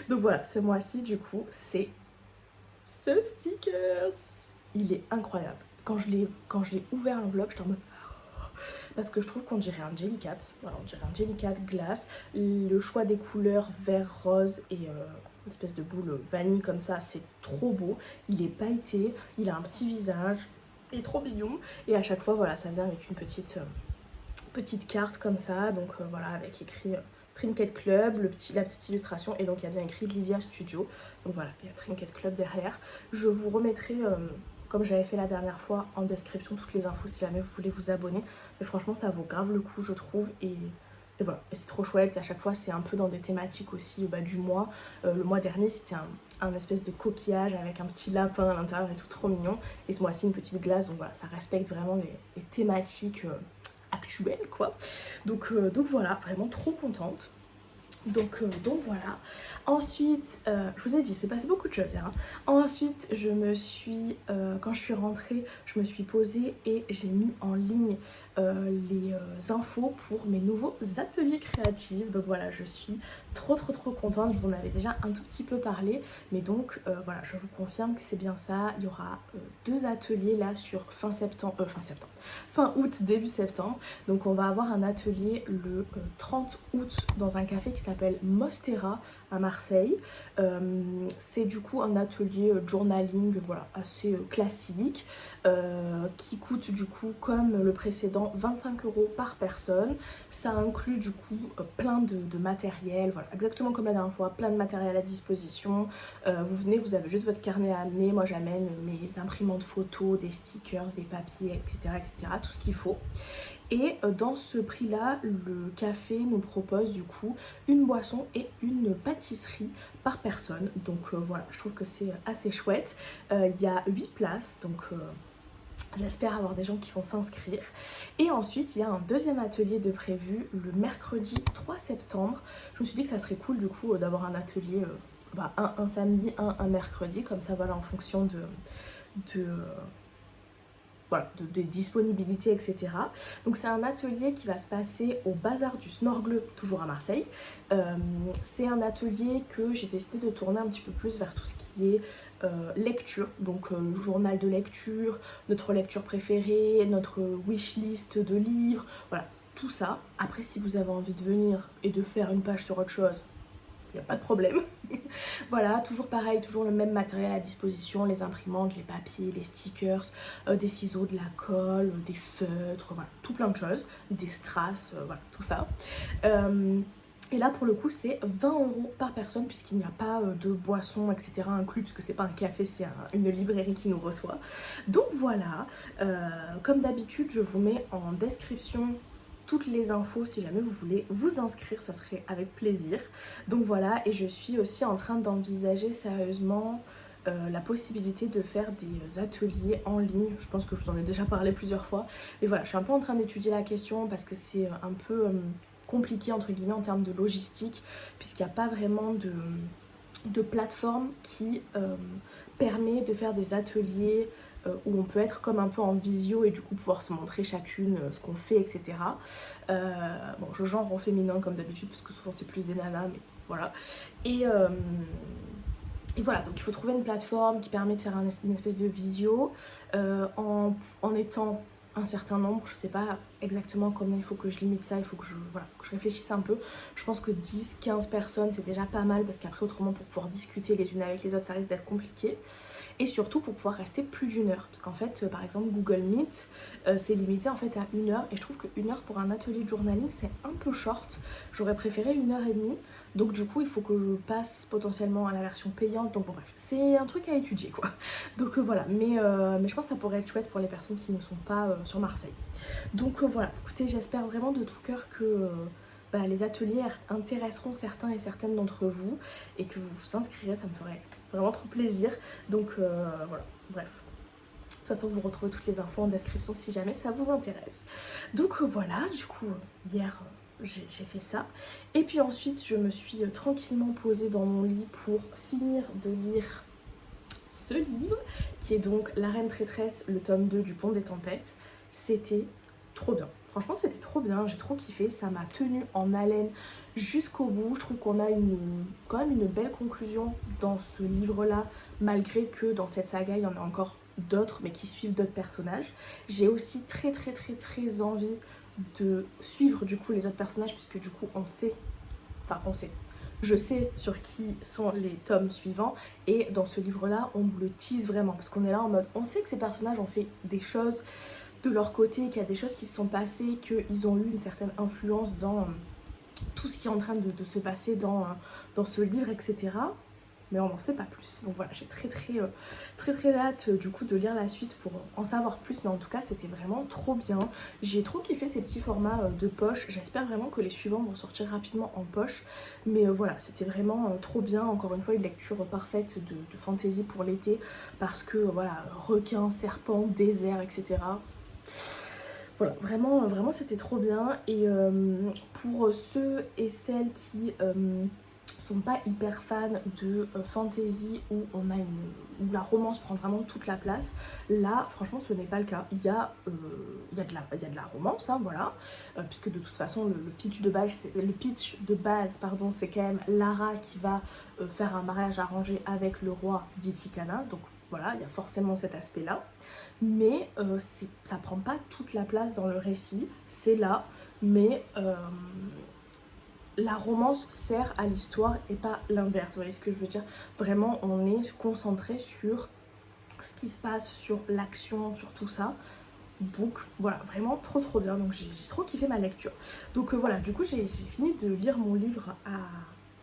Donc voilà, ce mois-ci du coup c'est ce stickers. Il est incroyable. Quand je l'ai ouvert l'enveloppe, j'étais en mode parce que je trouve qu'on dirait un Jellycat. Voilà, on dirait un Jellycat glace. Le choix des couleurs vert, rose et une espèce de boule vanille comme ça, c'est trop beau. Il est pailleté, il a un petit visage, il est trop mignon. Et à chaque fois, voilà, ça vient avec une petite carte comme ça. Donc voilà, avec écrit Trinket Club, la petite illustration. Et donc il y a bien écrit Livia Studio. Donc voilà, il y a Trinket Club derrière. Je vous remettrai comme j'avais fait la dernière fois, en description toutes les infos si jamais vous voulez vous abonner. Mais franchement, ça vaut grave le coup, je trouve. Et voilà, et c'est trop chouette. Et à chaque fois, c'est un peu dans des thématiques aussi du mois. Le mois dernier, c'était un espèce de coquillage avec un petit lapin à l'intérieur et tout trop mignon. Et ce mois-ci, une petite glace. Donc voilà, ça respecte vraiment les thématiques actuelles, quoi. Donc voilà, vraiment trop contente. Donc voilà. Ensuite, je vous ai dit, c'est passé beaucoup de choses hier. Hein. Ensuite, quand je suis rentrée, je me suis posée et j'ai mis en ligne les infos pour mes nouveaux ateliers créatifs. Donc voilà, je suis trop contente. Je vous en avais déjà un tout petit peu parlé. Mais donc voilà, je vous confirme que c'est bien ça. Il y aura 2 ateliers là sur fin août, début septembre. Donc on va avoir un atelier le 30 août dans un café qui s'appelle Mostera à Marseille. C'est du coup un atelier journaling voilà, assez classique qui coûte du coup comme le précédent 25 € par personne. Ça inclut du coup plein de matériel, voilà, exactement comme la dernière fois, plein de matériel à disposition. Vous venez, vous avez juste votre carnet à amener, moi j'amène mes imprimantes photos, des stickers, des papiers, etc. tout ce qu'il faut. Et dans ce prix-là, le café nous propose du coup une boisson et une pâtisserie par personne. Donc voilà, je trouve que c'est assez chouette. Il y a 8 places, donc j'espère avoir des gens qui vont s'inscrire. Et ensuite, il y a un deuxième atelier de prévu le mercredi 3 septembre. Je me suis dit que ça serait cool du coup d'avoir un atelier un samedi, un mercredi, comme ça voilà en fonction des disponibilités, etc. Donc c'est un atelier qui va se passer au Bazar du Snorgle, toujours à Marseille. C'est un atelier que j'ai décidé de tourner un petit peu plus vers tout ce qui est lecture, donc journal de lecture, notre lecture préférée, notre wishlist de livres, voilà, tout ça. Après, si vous avez envie de venir et de faire une page sur autre chose, il n'y a pas de problème. Voilà, toujours pareil, toujours le même matériel à disposition, les imprimantes, les papiers, les stickers, des ciseaux, de la colle, des feutres, voilà, tout plein de choses, des strass, voilà, tout ça. Et là pour le coup c'est 20 € par personne puisqu'il n'y a pas de boisson etc inclus puisque c'est pas un café, c'est une librairie qui nous reçoit. Donc voilà, comme d'habitude je vous mets en description toutes les infos si jamais vous voulez vous inscrire, ça serait avec plaisir. Donc voilà, et je suis aussi en train d'envisager sérieusement la possibilité de faire des ateliers en ligne. Je pense que je vous en ai déjà parlé plusieurs fois. Mais voilà, je suis un peu en train d'étudier la question parce que c'est un peu compliqué entre guillemets en termes de logistique puisqu'il n'y a pas vraiment de plateforme qui permet de faire des ateliers où on peut être comme un peu en visio et du coup pouvoir se montrer chacune ce qu'on fait, etc. Bon, je genre en féminin comme d'habitude parce que souvent c'est plus des nanas, mais voilà. Et voilà, donc il faut trouver une plateforme qui permet de faire une espèce de visio en étant un certain nombre, je sais pas exactement combien il faut que je limite ça, il faut que je réfléchisse un peu. Je pense que 10-15 personnes c'est déjà pas mal parce qu'après autrement pour pouvoir discuter les unes avec les autres ça risque d'être compliqué. Et surtout pour pouvoir rester plus d'1 heure. Parce qu'en fait, par exemple, Google Meet, c'est limité en fait à 1 heure. Et je trouve que 1 heure pour un atelier de journaling, c'est un peu short. J'aurais préféré 1h30. Donc du coup, il faut que je passe potentiellement à la version payante. Donc bon bref, c'est un truc à étudier quoi. Donc voilà, mais je pense que ça pourrait être chouette pour les personnes qui ne sont pas sur Marseille. Donc voilà, écoutez, j'espère vraiment de tout cœur que les ateliers intéresseront certains et certaines d'entre vous et que vous vous inscrirez, ça me ferait vraiment trop plaisir. Donc voilà, bref. De toute façon, vous retrouvez toutes les infos en description si jamais ça vous intéresse. Donc voilà, du coup, hier, j'ai fait ça. Et puis ensuite, je me suis tranquillement posée dans mon lit pour finir de lire ce livre qui est donc La Reine Traîtresse, le tome 2 du Pont des Tempêtes. C'était trop bien. Franchement, c'était trop bien, j'ai trop kiffé, ça m'a tenu en haleine jusqu'au bout. Je trouve qu'on a quand même une belle conclusion dans ce livre-là, malgré que dans cette saga, il y en a encore d'autres, mais qui suivent d'autres personnages. J'ai aussi très envie de suivre du coup les autres personnages, puisque du coup je sais sur qui sont les tomes suivants, et dans ce livre-là, on nous le tease vraiment, parce qu'on est là en mode, on sait que ces personnages ont fait des choses de leur côté, qu'il y a des choses qui se sont passées, qu'ils ont eu une certaine influence dans tout ce qui est en train de se passer dans ce livre, etc. Mais on n'en sait pas plus. Donc voilà, j'ai très hâte du coup de lire la suite pour en savoir plus. Mais en tout cas, c'était vraiment trop bien. J'ai trop kiffé ces petits formats de poche. J'espère vraiment que les suivants vont sortir rapidement en poche. Mais voilà, c'était vraiment trop bien. Encore une fois, une lecture parfaite de fantasy pour l'été. Parce que voilà, requins, serpents, désert, etc. Voilà, vraiment c'était trop bien. Et pour ceux et celles qui sont pas hyper fans de fantasy où où la romance prend vraiment toute la place, là franchement ce n'est pas le cas. Il y a de la romance, hein, voilà, puisque de toute façon le pitch de base c'est quand même Lara qui va faire un mariage arrangé avec le roi d'Itikana, donc voilà, il y a forcément cet aspect là, mais ça prend pas toute la place dans le récit, c'est là, mais la romance sert à l'histoire et pas l'inverse, vous voyez ce que je veux dire? Vraiment, on est concentré sur ce qui se passe, sur l'action, sur tout ça. Donc voilà, vraiment trop bien, donc j'ai trop kiffé ma lecture. Donc voilà, du coup j'ai fini de lire mon livre à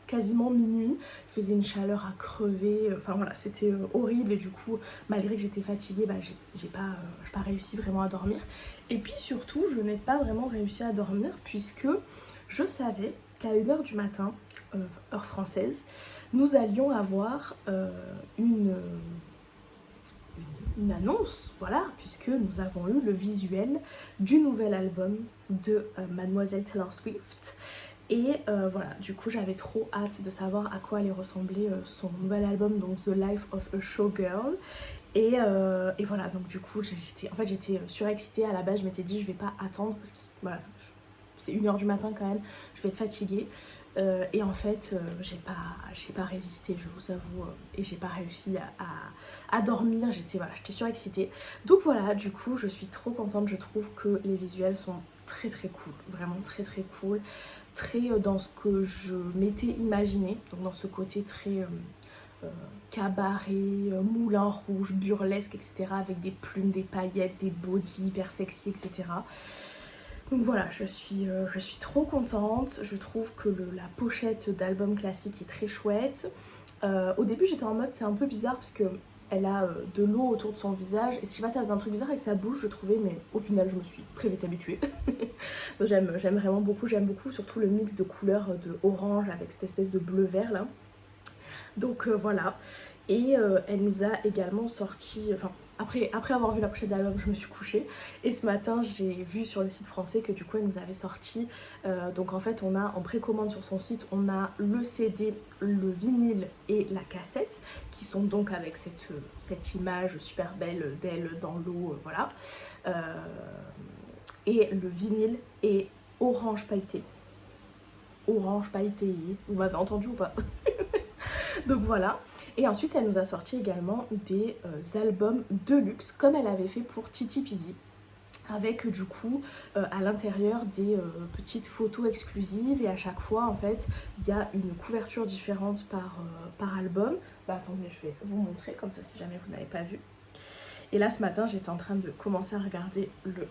quasiment minuit, il faisait une chaleur à crever, enfin voilà, c'était horrible, et du coup, malgré que j'étais fatiguée, bah, j'ai pas réussi vraiment à dormir. Et puis surtout, je n'ai pas vraiment réussi à dormir, puisque je savais qu'à 1h du matin, heure française, nous allions avoir une annonce, voilà, puisque nous avons eu le visuel du nouvel album de Mademoiselle Taylor Swift. Et voilà, du coup j'avais trop hâte de savoir à quoi allait ressembler son nouvel album, donc The Life of a Showgirl. Et voilà, donc du coup j'étais surexcitée. À la base je m'étais dit je vais pas attendre, parce que voilà, c'est 1h du matin quand même, je vais être fatiguée. Et en fait, j'ai pas résisté, je vous avoue, et j'ai pas réussi à dormir, j'étais surexcitée. Donc voilà, du coup, je suis trop contente, je trouve que les visuels sont très cool, vraiment très cool, très dans ce que je m'étais imaginé, donc dans ce côté très cabaret, moulin rouge, burlesque, etc., avec des plumes, des paillettes, des bodys hyper sexy, etc. Donc voilà, je suis trop contente. Je trouve que la pochette d'album classique est très chouette. Au début j'étais en mode c'est un peu bizarre parce que elle a de l'eau autour de son visage, et je sais pas, ça faisait un truc bizarre avec sa bouche, je trouvais, mais au final je me suis très vite habituée. J'aime vraiment beaucoup, j'aime beaucoup surtout le mix de couleurs de orange avec cette espèce de bleu vert là. Donc voilà, et elle nous a également sorti, enfin après avoir vu la pochette d'album, je me suis couchée, et ce matin j'ai vu sur le site français que du coup elle nous avait sorti, donc en fait on a en précommande sur son site, on a le CD, le vinyle et la cassette, qui sont donc avec cette image super belle d'elle dans l'eau, voilà, et le vinyle est orange pailleté, vous m'avez entendu ou pas? Donc voilà, et ensuite elle nous a sorti également des albums de luxe, comme elle avait fait pour Titi Pidi, avec du coup à l'intérieur des petites photos exclusives, et à chaque fois en fait il y a une couverture différente par album. Bah attendez, je vais vous montrer comme ça si jamais vous n'avez pas vu. Et là ce matin j'étais en train de commencer à regarder le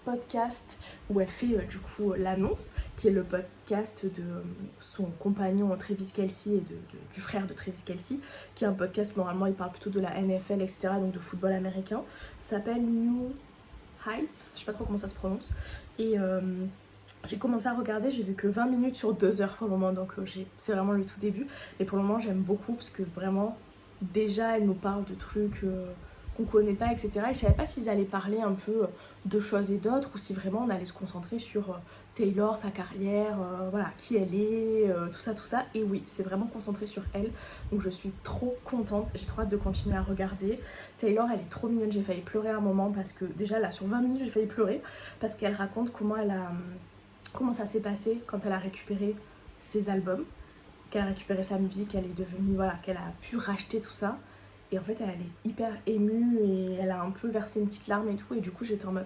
podcast où elle fait du coup l'annonce, qui est le podcast de son compagnon Travis Kelce et du frère de Travis Kelce, qui est un podcast où normalement il parle plutôt de la NFL, etc., donc de football américain. Ça s'appelle New Heights, je sais pas trop comment ça se prononce, et j'ai commencé à regarder, j'ai vu que 20 minutes sur 2 heures pour le moment, donc c'est vraiment le tout début, mais pour le moment j'aime beaucoup parce que vraiment déjà elle nous parle de trucs qu'on connaît pas, etc. Et je savais pas s'ils allaient parler un peu de choses et d'autres ou si vraiment on allait se concentrer sur Taylor, sa carrière, voilà, qui elle est, tout ça, tout ça. Et oui, c'est vraiment concentré sur elle. Donc je suis trop contente, j'ai trop hâte de continuer à regarder. Taylor, elle est trop mignonne, j'ai failli pleurer un moment parce que déjà là, sur 20 minutes, j'ai failli pleurer parce qu'elle raconte comment ça s'est passé quand elle a récupéré ses albums, qu'elle a récupéré sa musique, elle est devenue, voilà, qu'elle a pu racheter tout ça. Et en fait, elle est hyper émue et elle a un peu versé une petite larme et tout. Et du coup, j'étais en mode...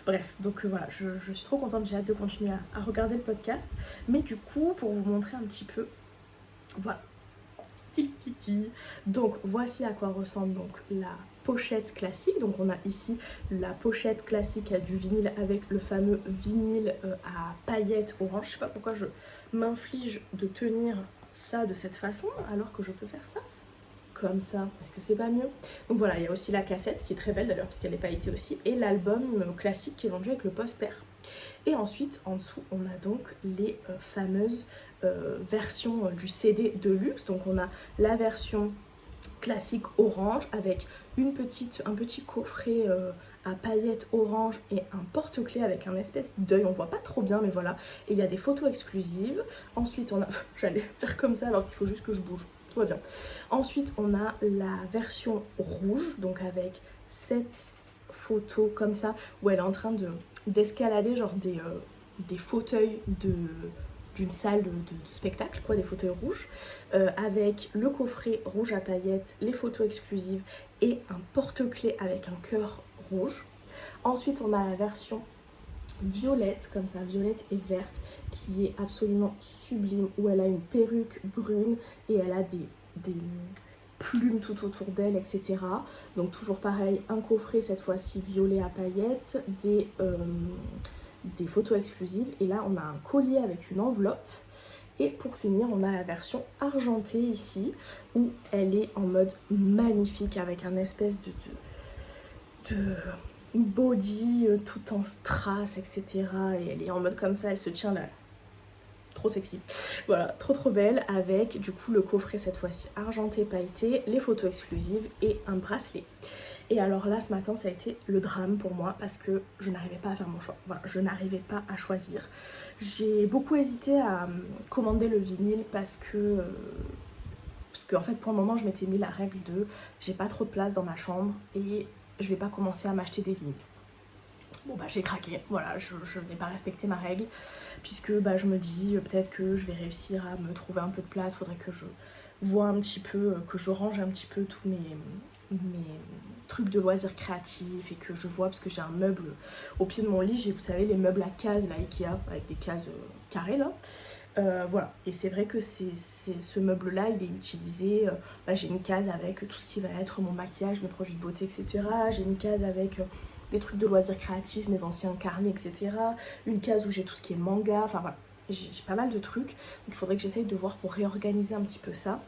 Bref, donc voilà, je suis trop contente, j'ai hâte de continuer à regarder le podcast. Mais du coup, pour vous montrer un petit peu, voilà. Donc voici à quoi ressemble donc la pochette classique. Donc on a ici la pochette classique du vinyle avec le fameux vinyle à paillettes orange. Je sais pas pourquoi je m'inflige de tenir ça de cette façon alors que je peux faire ça comme ça, est-ce que c'est pas mieux? Donc voilà, il y a aussi la cassette qui est très belle d'ailleurs puisqu'elle est pailletée aussi, et l'album classique qui est vendu avec le poster. Et ensuite en dessous on a donc les fameuses versions du CD de luxe. Donc on a la version classique orange avec un petit coffret à paillettes orange et un porte-clés avec un espèce d'œil, on voit pas trop bien mais voilà, et il y a des photos exclusives. Ensuite on a, j'allais faire comme ça alors qu'il faut juste que je bouge, tout va bien. Ensuite on a la version rouge, donc avec 7 photos comme ça où elle est en train d'escalader genre des fauteuils d'une salle de spectacle, quoi, des fauteuils rouges, avec le coffret rouge à paillettes, les photos exclusives et un porte-clés avec un cœur rouge. Ensuite on a la version violette, comme ça, violette et verte, qui est absolument sublime, où elle a une perruque brune et elle a des plumes tout autour d'elle, etc. Donc toujours pareil, un coffret cette fois-ci violet à paillettes, des photos exclusives, et là on a un collier avec une enveloppe. Et pour finir on a la version argentée ici où elle est en mode magnifique avec un espèce de body tout en strass, etc. Et elle est en mode comme ça, elle se tient là, trop sexy. Voilà, trop belle, avec du coup le coffret cette fois-ci argenté pailleté, les photos exclusives et un bracelet. Et alors là ce matin ça a été le drame pour moi parce que je n'arrivais pas à faire mon choix. Voilà, je n'arrivais pas à choisir. J'ai beaucoup hésité à commander le vinyle parce que en fait pour le moment je m'étais mis la règle de j'ai pas trop de place dans ma chambre et je vais pas commencer à m'acheter des vinyles. Bon bah j'ai craqué, voilà, je n'ai pas respecté ma règle puisque bah je me dis peut-être que je vais réussir à me trouver un peu de place, faudrait que je vois un petit peu, que je range un petit peu tous mes trucs de loisirs créatifs et que je vois, parce que j'ai un meuble au pied de mon lit, j'ai, vous savez, les meubles à cases, la Ikea, avec des cases carrées là. Voilà, et c'est vrai que ce meuble là il est utilisé, bah, j'ai une case avec tout ce qui va être mon maquillage, mes produits de beauté, etc. J'ai une case avec des trucs de loisirs créatifs, mes anciens carnets, etc. Une case où j'ai tout ce qui est manga, enfin voilà, j'ai pas mal de trucs, donc il faudrait que j'essaye de voir pour réorganiser un petit peu ça.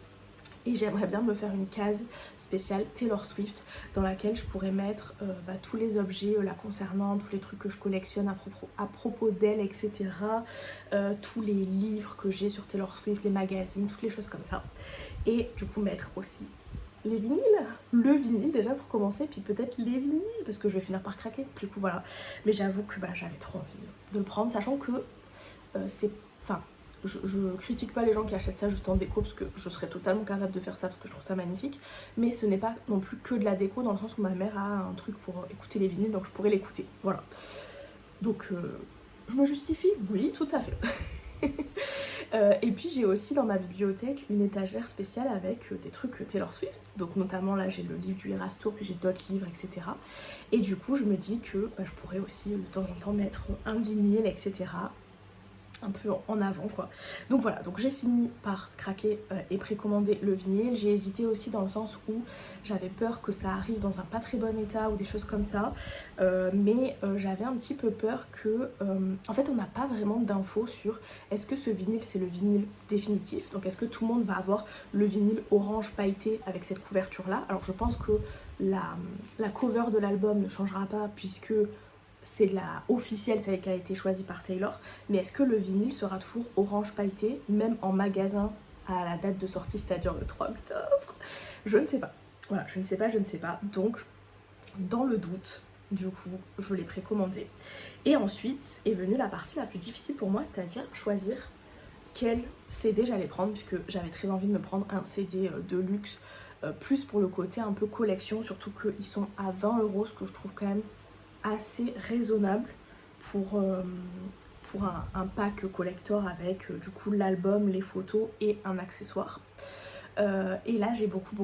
Et j'aimerais bien me faire une case spéciale Taylor Swift dans laquelle je pourrais mettre bah, tous les objets la concernant, tous les trucs que je collectionne à propos d'elle, etc. Tous les livres que j'ai sur Taylor Swift, les magazines, toutes les choses comme ça. Et du coup mettre aussi les vinyles, le vinyle déjà pour commencer, puis peut-être les vinyles parce que je vais finir par craquer. Du coup voilà, mais j'avoue que bah, j'avais trop envie de le prendre, sachant que c'est... Enfin, je critique pas les gens qui achètent ça juste en déco parce que je serais totalement capable de faire ça parce que je trouve ça magnifique, mais ce n'est pas non plus que de la déco dans le sens où ma mère a un truc pour écouter les vinyles, donc je pourrais l'écouter, voilà. Donc je me justifie, oui, tout à fait. Et puis j'ai aussi dans ma bibliothèque une étagère spéciale avec des trucs Taylor Swift, donc notamment là j'ai le livre du Eras Tour, puis j'ai d'autres livres, etc. Et du coup je me dis que bah, je pourrais aussi de temps en temps mettre un vinyle, etc. un peu en avant quoi. Donc voilà, donc j'ai fini par craquer et précommander le vinyle. J'ai hésité aussi dans le sens où j'avais peur que ça arrive dans un pas très bon état ou des choses comme ça, mais j'avais un petit peu peur que en fait on n'a pas vraiment d'infos sur est-ce que ce vinyle c'est le vinyle définitif, donc est-ce que tout le monde va avoir le vinyle orange pailleté avec cette couverture là. Alors je pense que la cover de l'album ne changera pas puisque c'est la officielle, celle qui a été choisie par Taylor, mais est-ce que le vinyle sera toujours orange pailleté, même en magasin à la date de sortie, c'est-à-dire le 3 octobre? Je ne sais pas. Voilà, je ne sais pas. Donc, dans le doute, du coup, je l'ai précommandé. Et ensuite est venue la partie la plus difficile pour moi, c'est-à-dire choisir quel CD j'allais prendre, puisque j'avais très envie de me prendre un CD de luxe, plus pour le côté un peu collection, surtout qu'ils sont à 20 €, ce que je trouve quand même assez raisonnable pour, pour un pack collector avec du coup l'album, les photos et un accessoire. Et là j'ai beaucoup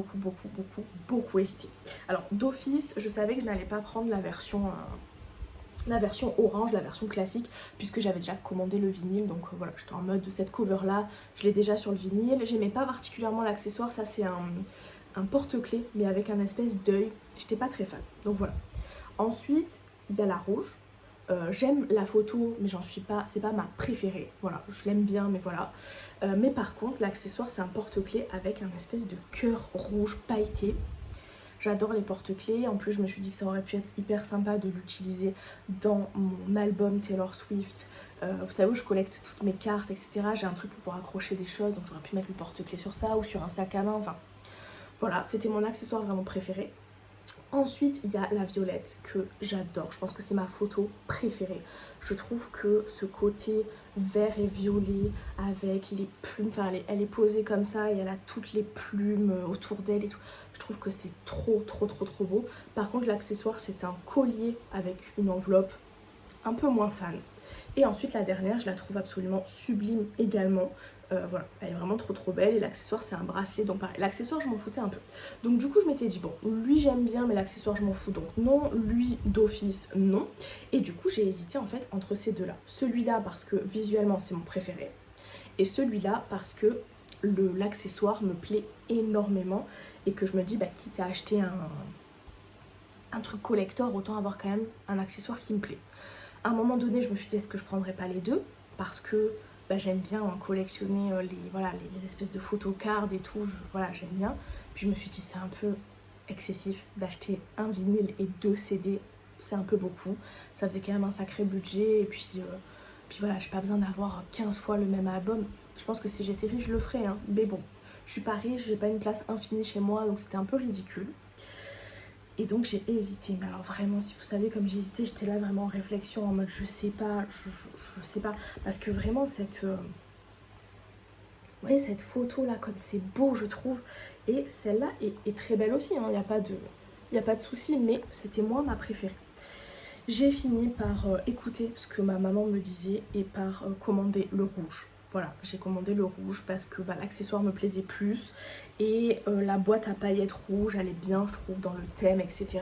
hésité. Alors d'office, je savais que je n'allais pas prendre la version orange, la version classique, puisque j'avais déjà commandé le vinyle, donc voilà, j'étais en mode de cette cover là, je l'ai déjà sur le vinyle. J'aimais pas particulièrement l'accessoire, ça c'est un porte-clés, mais avec un espèce d'œil, j'étais pas très fan, donc voilà. Ensuite, il y a la rouge. J'aime la photo, mais j'en suis pas, c'est pas ma préférée. Voilà, je l'aime bien, mais voilà. Mais par contre, l'accessoire, c'est un porte-clés avec un espèce de cœur rouge pailleté. J'adore les porte-clés. En plus, je me suis dit que ça aurait pu être hyper sympa de l'utiliser dans mon album Taylor Swift. Vous savez où je collecte toutes mes cartes, etc. J'ai un truc pour pouvoir accrocher des choses, donc j'aurais pu mettre le porte-clés sur ça ou sur un sac à main. Enfin, voilà, c'était mon accessoire vraiment préféré. Ensuite, il y a la violette que j'adore. Je pense que c'est ma photo préférée. Je trouve que ce côté vert et violet avec les plumes, enfin elle est posée comme ça et elle a toutes les plumes autour d'elle et tout. Je trouve que c'est trop beau. Par contre, l'accessoire, c'est un collier avec une enveloppe, un peu moins fan. Et ensuite la dernière, je la trouve absolument sublime également. Voilà, elle est vraiment trop belle. Et l'accessoire, c'est un bracelet, donc pareil, l'accessoire je m'en foutais un peu. Donc du coup je m'étais dit bon, lui j'aime bien mais l'accessoire je m'en fous, donc non. Lui d'office non. Et du coup j'ai hésité en fait entre ces deux là. Celui-là parce que visuellement c'est mon préféré, et celui-là parce que l'accessoire me plaît énormément et que je me dis bah quitte à acheter un truc collector, autant avoir quand même un accessoire qui me plaît. À un moment donné, je me suis dit est-ce que je prendrais pas les deux, parce que bah, j'aime bien collectionner les espèces de photocards et tout, voilà, j'aime bien. Puis je me suis dit c'est un peu excessif d'acheter un vinyle et 2 CD, c'est un peu beaucoup. Ça faisait quand même un sacré budget, et puis voilà, j'ai pas besoin d'avoir 15 fois le même album. Je pense que si j'étais riche, je le ferais, hein. Mais bon, je suis pas riche, j'ai pas une place infinie chez moi, donc c'était un peu ridicule. Et donc j'ai hésité, mais alors vraiment, si vous savez comme j'ai hésité, j'étais là vraiment en réflexion, en mode je sais pas, je sais pas. Parce que vraiment cette photo là, comme c'est beau je trouve, et celle-là est très belle aussi, il n'y a pas de souci, mais c'était moi ma préférée. J'ai fini par écouter ce que ma maman me disait et par commander le rouge. Voilà, j'ai commandé le rouge parce que l'accessoire me plaisait plus et la boîte à paillettes rouge, elle est bien, je trouve, dans le thème, etc.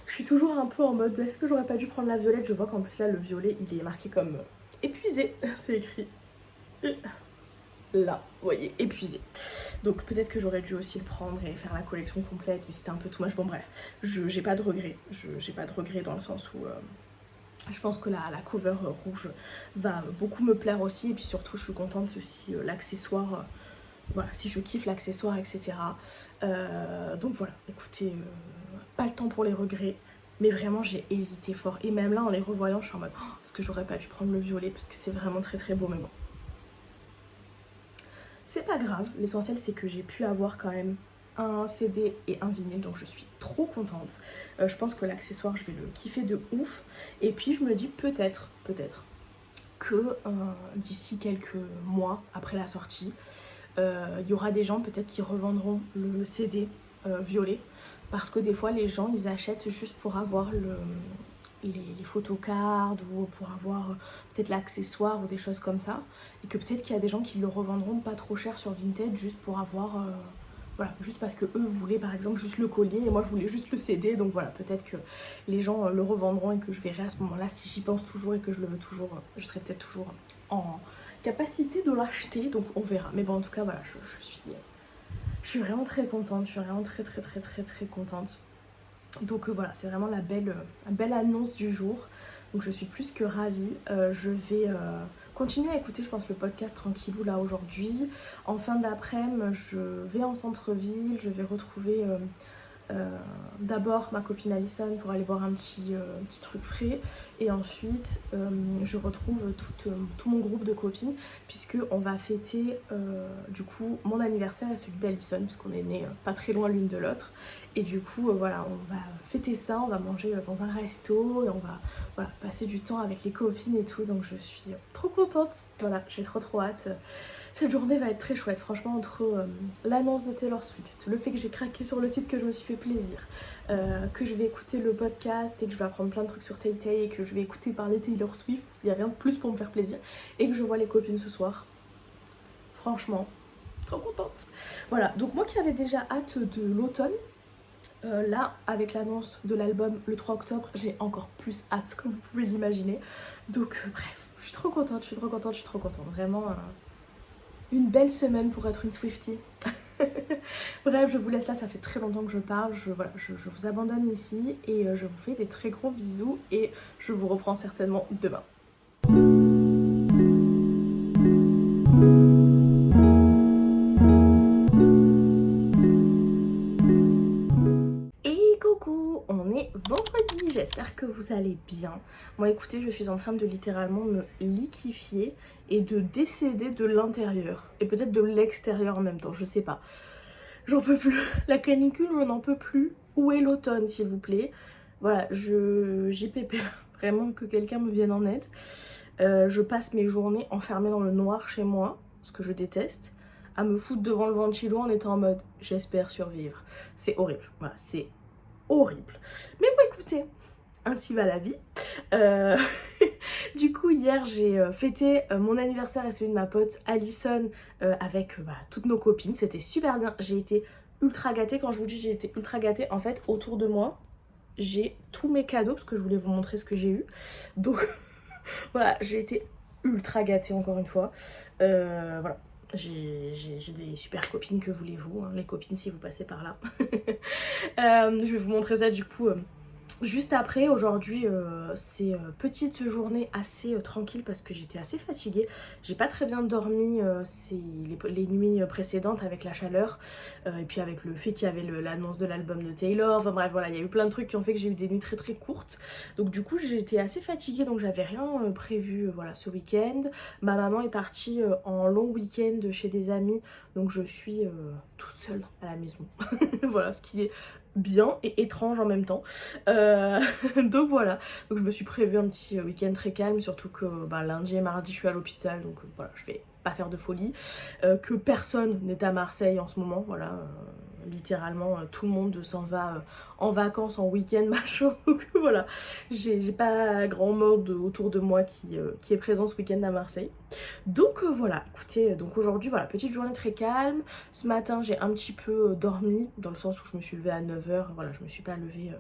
Je suis toujours un peu en mode, est-ce que j'aurais pas dû prendre la violette? Je vois qu'en plus là, le violet, il est marqué comme épuisé, c'est écrit là, vous voyez, épuisé. Donc peut-être que j'aurais dû aussi le prendre et faire la collection complète, mais c'était un peu too much. Bon bref, j'ai pas de regrets. J'ai pas de regrets dans le sens où je pense que la cover rouge va beaucoup me plaire aussi. Et puis surtout, je suis contente si l'accessoire, voilà, si je kiffe l'accessoire, etc. Donc voilà, écoutez, pas le temps pour les regrets. Mais vraiment, j'ai hésité fort. Et même là, en les revoyant, je suis en mode, oh, est-ce que j'aurais pas dû prendre le violet? Parce que c'est vraiment très beau, mais bon. C'est pas grave, l'essentiel c'est que j'ai pu avoir quand même un CD et un vinyle, donc je suis trop contente. Je pense que l'accessoire, je vais le kiffer de ouf. Et puis je me dis peut-être que d'ici quelques mois après la sortie, il y aura des gens peut-être qui revendront le CD violet. Parce que des fois les gens ils achètent juste pour avoir les photocards ou pour avoir peut-être l'accessoire ou des choses comme ça, et que peut-être qu'il y a des gens qui le revendront pas trop cher sur Vinted juste pour avoir voilà, juste parce que eux voulaient par exemple juste le collier et moi je voulais juste le CD. Donc voilà, peut-être que les gens le revendront et que je verrai à ce moment-là, si j'y pense toujours et que je le veux toujours, je serai peut-être toujours en capacité de l'acheter, donc on verra. Mais bon, en tout cas voilà, je suis vraiment très contente, je suis vraiment très contente. Donc voilà, c'est vraiment la belle annonce du jour. Donc je suis plus que ravie. Je vais continuer à écouter, je pense, le podcast tranquillou là aujourd'hui. En fin d'après-midi, je vais en centre-ville, je vais retrouver d'abord ma copine Alison pour aller boire un petit truc frais, et ensuite je retrouve tout mon groupe de copines, puisque on va fêter du coup mon anniversaire et celui d'Alison, puisqu'on est nés pas très loin l'une de l'autre, et du coup voilà, on va fêter ça, on va manger dans un resto, et on va voilà, passer du temps avec les copines et tout, donc je suis trop contente, voilà, j'ai trop hâte. Cette journée va être très chouette, franchement, entre l'annonce de Taylor Swift, le fait que j'ai craqué sur le site, que je me suis fait plaisir, que je vais écouter le podcast et que je vais apprendre plein de trucs sur Tay Tay et que je vais écouter parler Taylor Swift, il n'y a rien de plus pour me faire plaisir, et que je vois les copines ce soir. Franchement, trop contente. Voilà, donc moi qui avais déjà hâte de l'automne, là, avec l'annonce de l'album le 3 octobre, j'ai encore plus hâte, comme vous pouvez l'imaginer. Donc bref, je suis trop contente. Vraiment, une belle semaine pour être une Swiftie. Bref, je vous laisse là, ça fait très longtemps que je parle. Voilà, je vous abandonne ici et je vous fais des très gros bisous et je vous reprends certainement demain. On est vendredi, j'espère que vous allez bien. Moi écoutez, je suis en train de littéralement me liquéfier et de décéder de l'intérieur. Et peut-être de l'extérieur en même temps, je sais pas. J'en peux plus. La canicule, je n'en peux plus. Où est l'automne, s'il vous plaît? Voilà, j'y pépère. Vraiment que quelqu'un me vienne en aide. Je passe mes journées enfermée dans le noir chez moi, ce que je déteste, à me foutre devant le ventilo en étant en mode j'espère survivre. C'est horrible. Voilà, c'est horrible. Mais bon, écoutez, ainsi va la vie. Du coup, hier, j'ai fêté mon anniversaire et celui de ma pote Alison avec toutes nos copines. C'était super bien. J'ai été ultra gâtée. Quand je vous dis j'ai été ultra gâtée, en fait, autour de moi, j'ai tous mes cadeaux parce que je voulais vous montrer ce que j'ai eu. Donc, voilà, j'ai été ultra gâtée encore une fois. Voilà. J'ai des super copines, que voulez-vous, hein, les copines si vous passez par là. Je vais vous montrer ça du coup juste après. Aujourd'hui c'est petite journée assez tranquille parce que j'étais assez fatiguée. J'ai pas très bien dormi les nuits précédentes avec la chaleur et puis avec le fait qu'il y avait l'annonce de l'album de Taylor. Enfin bref voilà, il y a eu plein de trucs qui ont fait que j'ai eu des nuits très courtes. Donc du coup j'étais assez fatiguée, donc j'avais rien prévu voilà, ce week-end. Ma maman est partie en long week-end chez des amis, donc je suis toute seule à la maison. Voilà, ce qui est bien et étrange en même temps. Donc voilà, donc je me suis prévu un petit week-end très calme, surtout que lundi et mardi je suis à l'hôpital, donc voilà, je vais pas faire de folie. Que personne n'est à Marseille en ce moment, voilà. Littéralement tout le monde s'en va en vacances, en week-end, machin. Donc voilà, j'ai pas grand monde autour de moi qui est présent ce week-end à Marseille. Donc voilà, écoutez, donc aujourd'hui, voilà, petite journée très calme. Ce matin, j'ai un petit peu dormi, dans le sens où je me suis levée à 9h. Voilà, je me suis pas levée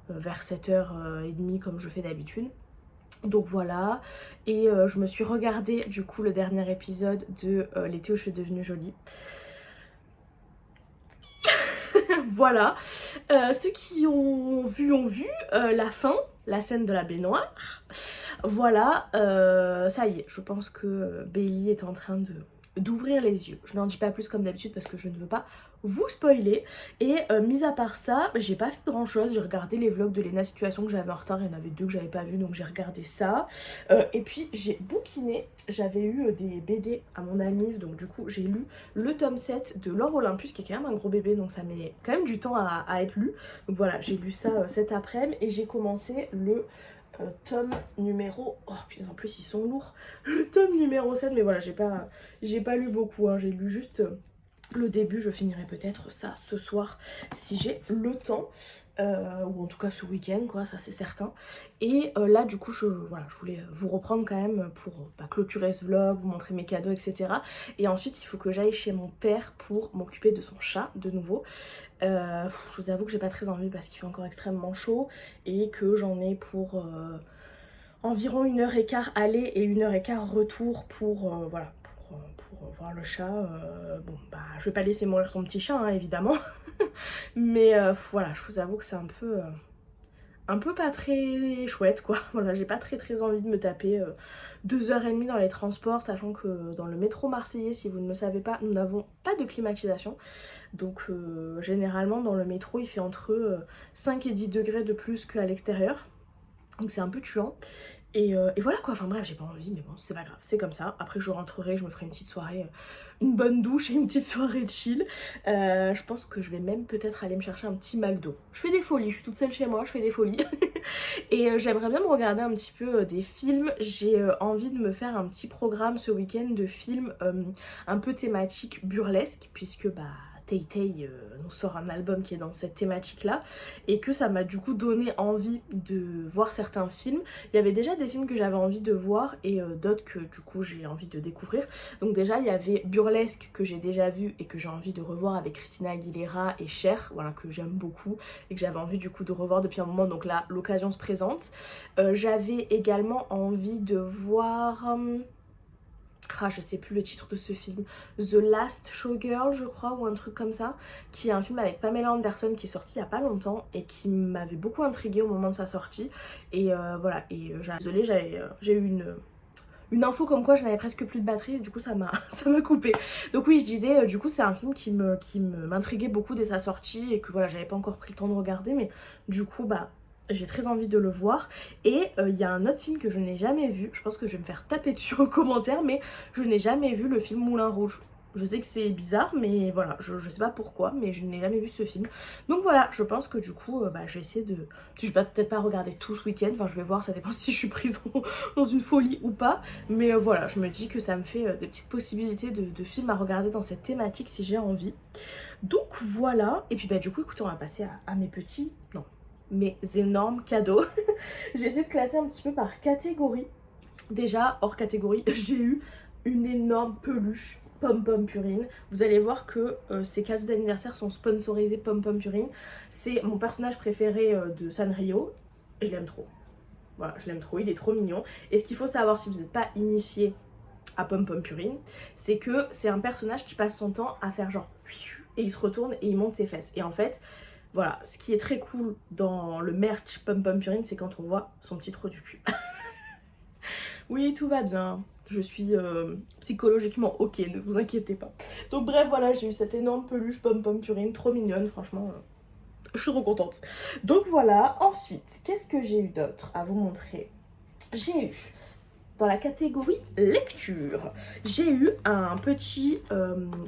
vers 7h30 comme je fais d'habitude. Donc voilà, et je me suis regardé du coup le dernier épisode de L'été où je suis devenue jolie. Voilà, ceux qui ont vu la fin, la scène de la baignoire. Voilà, ça y est, je pense que Bailey est en train d'ouvrir les yeux. Je n'en dis pas plus comme d'habitude parce que je ne veux pas vous spoiler. Et mis à part ça, j'ai pas fait grand chose. J'ai regardé les vlogs de Lena Situation que j'avais en retard. Il y en avait 2 que j'avais pas vu, donc j'ai regardé ça. Et puis j'ai bouquiné. J'avais eu des BD à mon anniv, donc du coup j'ai lu le tome 7 de Laure Olympus, qui est quand même un gros bébé, donc ça met quand même du temps à être lu. Donc voilà, j'ai lu ça cet après-midi et j'ai commencé le tome numéro... Oh putain, en plus ils sont lourds. Le tome numéro 7, mais voilà, j'ai pas lu beaucoup, hein. J'ai lu juste le début. Je finirai peut-être ça ce soir si j'ai le temps, ou en tout cas ce week-end quoi, ça c'est certain. Et là du coup voilà, je voulais vous reprendre quand même pour clôturer ce vlog, vous montrer mes cadeaux, etc. Et ensuite il faut que j'aille chez mon père pour m'occuper de son chat de nouveau. Je vous avoue que j'ai pas très envie parce qu'il fait encore extrêmement chaud et que j'en ai pour environ 1h15 aller et 1h15 retour pour voilà, pour voir le chat. Bon je vais pas laisser mourir son petit chat hein, évidemment. Mais voilà, je vous avoue que c'est un un peu pas très chouette quoi. Voilà, j'ai pas très envie de me taper 2h30 dans les transports, sachant que dans le métro marseillais, si vous ne le savez pas, nous n'avons pas de climatisation. Donc généralement dans le métro il fait entre 5 et 10 degrés de plus qu'à l'extérieur. Donc c'est un peu tuant. Et voilà quoi, enfin bref, j'ai pas envie, mais bon, c'est pas grave, c'est comme ça. Après, je rentrerai, je me ferai une petite soirée, une bonne douche et une petite soirée de chill. Je pense que je vais même peut-être aller me chercher un petit McDo. Je fais des folies, je suis toute seule chez moi, je fais des folies. Et j'aimerais bien me regarder un petit peu des films. J'ai envie de me faire un petit programme ce week-end de films un peu thématique burlesque, puisque bah Tay Tay nous sort un album qui est dans cette thématique là, et que ça m'a du coup donné envie de voir certains films. Il y avait déjà des films que j'avais envie de voir et d'autres que du coup j'ai envie de découvrir. Donc déjà il y avait Burlesque que j'ai déjà vu et que j'ai envie de revoir avec Christina Aguilera et Cher, voilà, que j'aime beaucoup et que j'avais envie du coup de revoir depuis un moment, donc là l'occasion se présente. J'avais également envie de voir... je sais plus le titre de ce film, The Last Showgirl je crois, ou un truc comme ça, qui est un film avec Pamela Anderson qui est sorti il y a pas longtemps et qui m'avait beaucoup intriguée au moment de sa sortie. Et voilà, et désolée, j'ai eu une info comme quoi je n'avais presque plus de batterie, et du coup ça m'a coupé. Donc oui, je disais, du coup c'est un film qui m'intriguait beaucoup dès sa sortie et que voilà, j'avais pas encore pris le temps de regarder, mais du coup bah j'ai très envie de le voir. Et il y a un autre film que je n'ai jamais vu, je pense que je vais me faire taper dessus en commentaire, mais je n'ai jamais vu le film Moulin Rouge. Je sais que c'est bizarre, mais voilà, je sais pas pourquoi, mais je n'ai jamais vu ce film. Donc voilà, je pense que du coup, bah, je vais essayer de... Je vais peut-être pas regarder tout ce week-end, enfin je vais voir, ça dépend si je suis prise dans une folie ou pas. Mais voilà, je me dis que ça me fait des petites possibilités de films à regarder dans cette thématique si j'ai envie. Donc voilà, et puis bah du coup, écoutez, on va passer à mes petits... Non, mes énormes cadeaux. J'ai essayé de classer un petit peu par catégorie. Déjà, hors catégorie, j'ai eu une énorme peluche Pom Pom Purine. Vous allez voir que ces cadeaux d'anniversaire sont sponsorisés Pom Pom Purine. C'est mon personnage préféré de Sanrio. Je l'aime trop. Voilà, je l'aime trop, il est trop mignon. Et ce qu'il faut savoir si vous n'êtes pas initié à Pom Pom Purine, c'est que c'est un personnage qui passe son temps à faire genre... Et il se retourne et il monte ses fesses. Et en fait... Voilà, ce qui est très cool dans le merch Pom Pom Purine, c'est quand on voit son petit trou du cul. Oui, tout va bien. Je suis psychologiquement ok, ne vous inquiétez pas. Donc bref, voilà, j'ai eu cette énorme peluche Pom Pom Purine, trop mignonne, franchement, je suis trop contente. Donc voilà, ensuite, qu'est-ce que j'ai eu d'autre à vous montrer? J'ai eu... Dans la catégorie lecture, j'ai eu un petit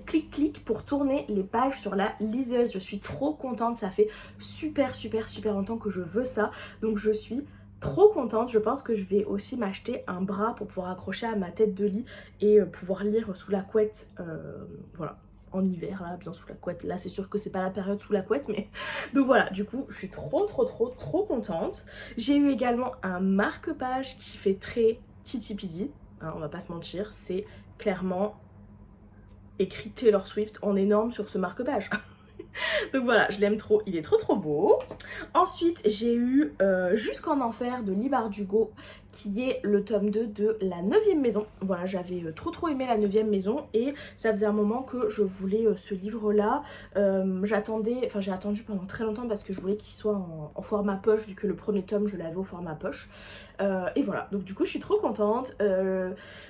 clic-clic pour tourner les pages sur la liseuse. Je suis trop contente, ça fait super longtemps que je veux ça. Donc je suis trop contente. Je pense que je vais aussi m'acheter un bras pour pouvoir accrocher à ma tête de lit et pouvoir lire sous la couette. Voilà. En hiver, là, bien sous la couette. Là, c'est sûr que c'est pas la période sous la couette, mais... Donc voilà, du coup, je suis trop contente. J'ai eu également un marque-page qui fait très... Titi Pidi, hein, on va pas se mentir, c'est clairement écrit Taylor Swift en énorme sur ce marque-page. Donc voilà, je l'aime trop, il est trop beau. Ensuite, j'ai eu Jusqu'en Enfer de Lee Bardugo, qui est le tome 2 de La 9e Maison. Voilà, j'avais trop aimé La 9e Maison et ça faisait un moment que je voulais ce livre-là. J'ai attendu pendant très longtemps parce que je voulais qu'il soit en format poche, vu que le premier tome, je l'avais au format poche. Et voilà, donc du coup, je suis trop contente.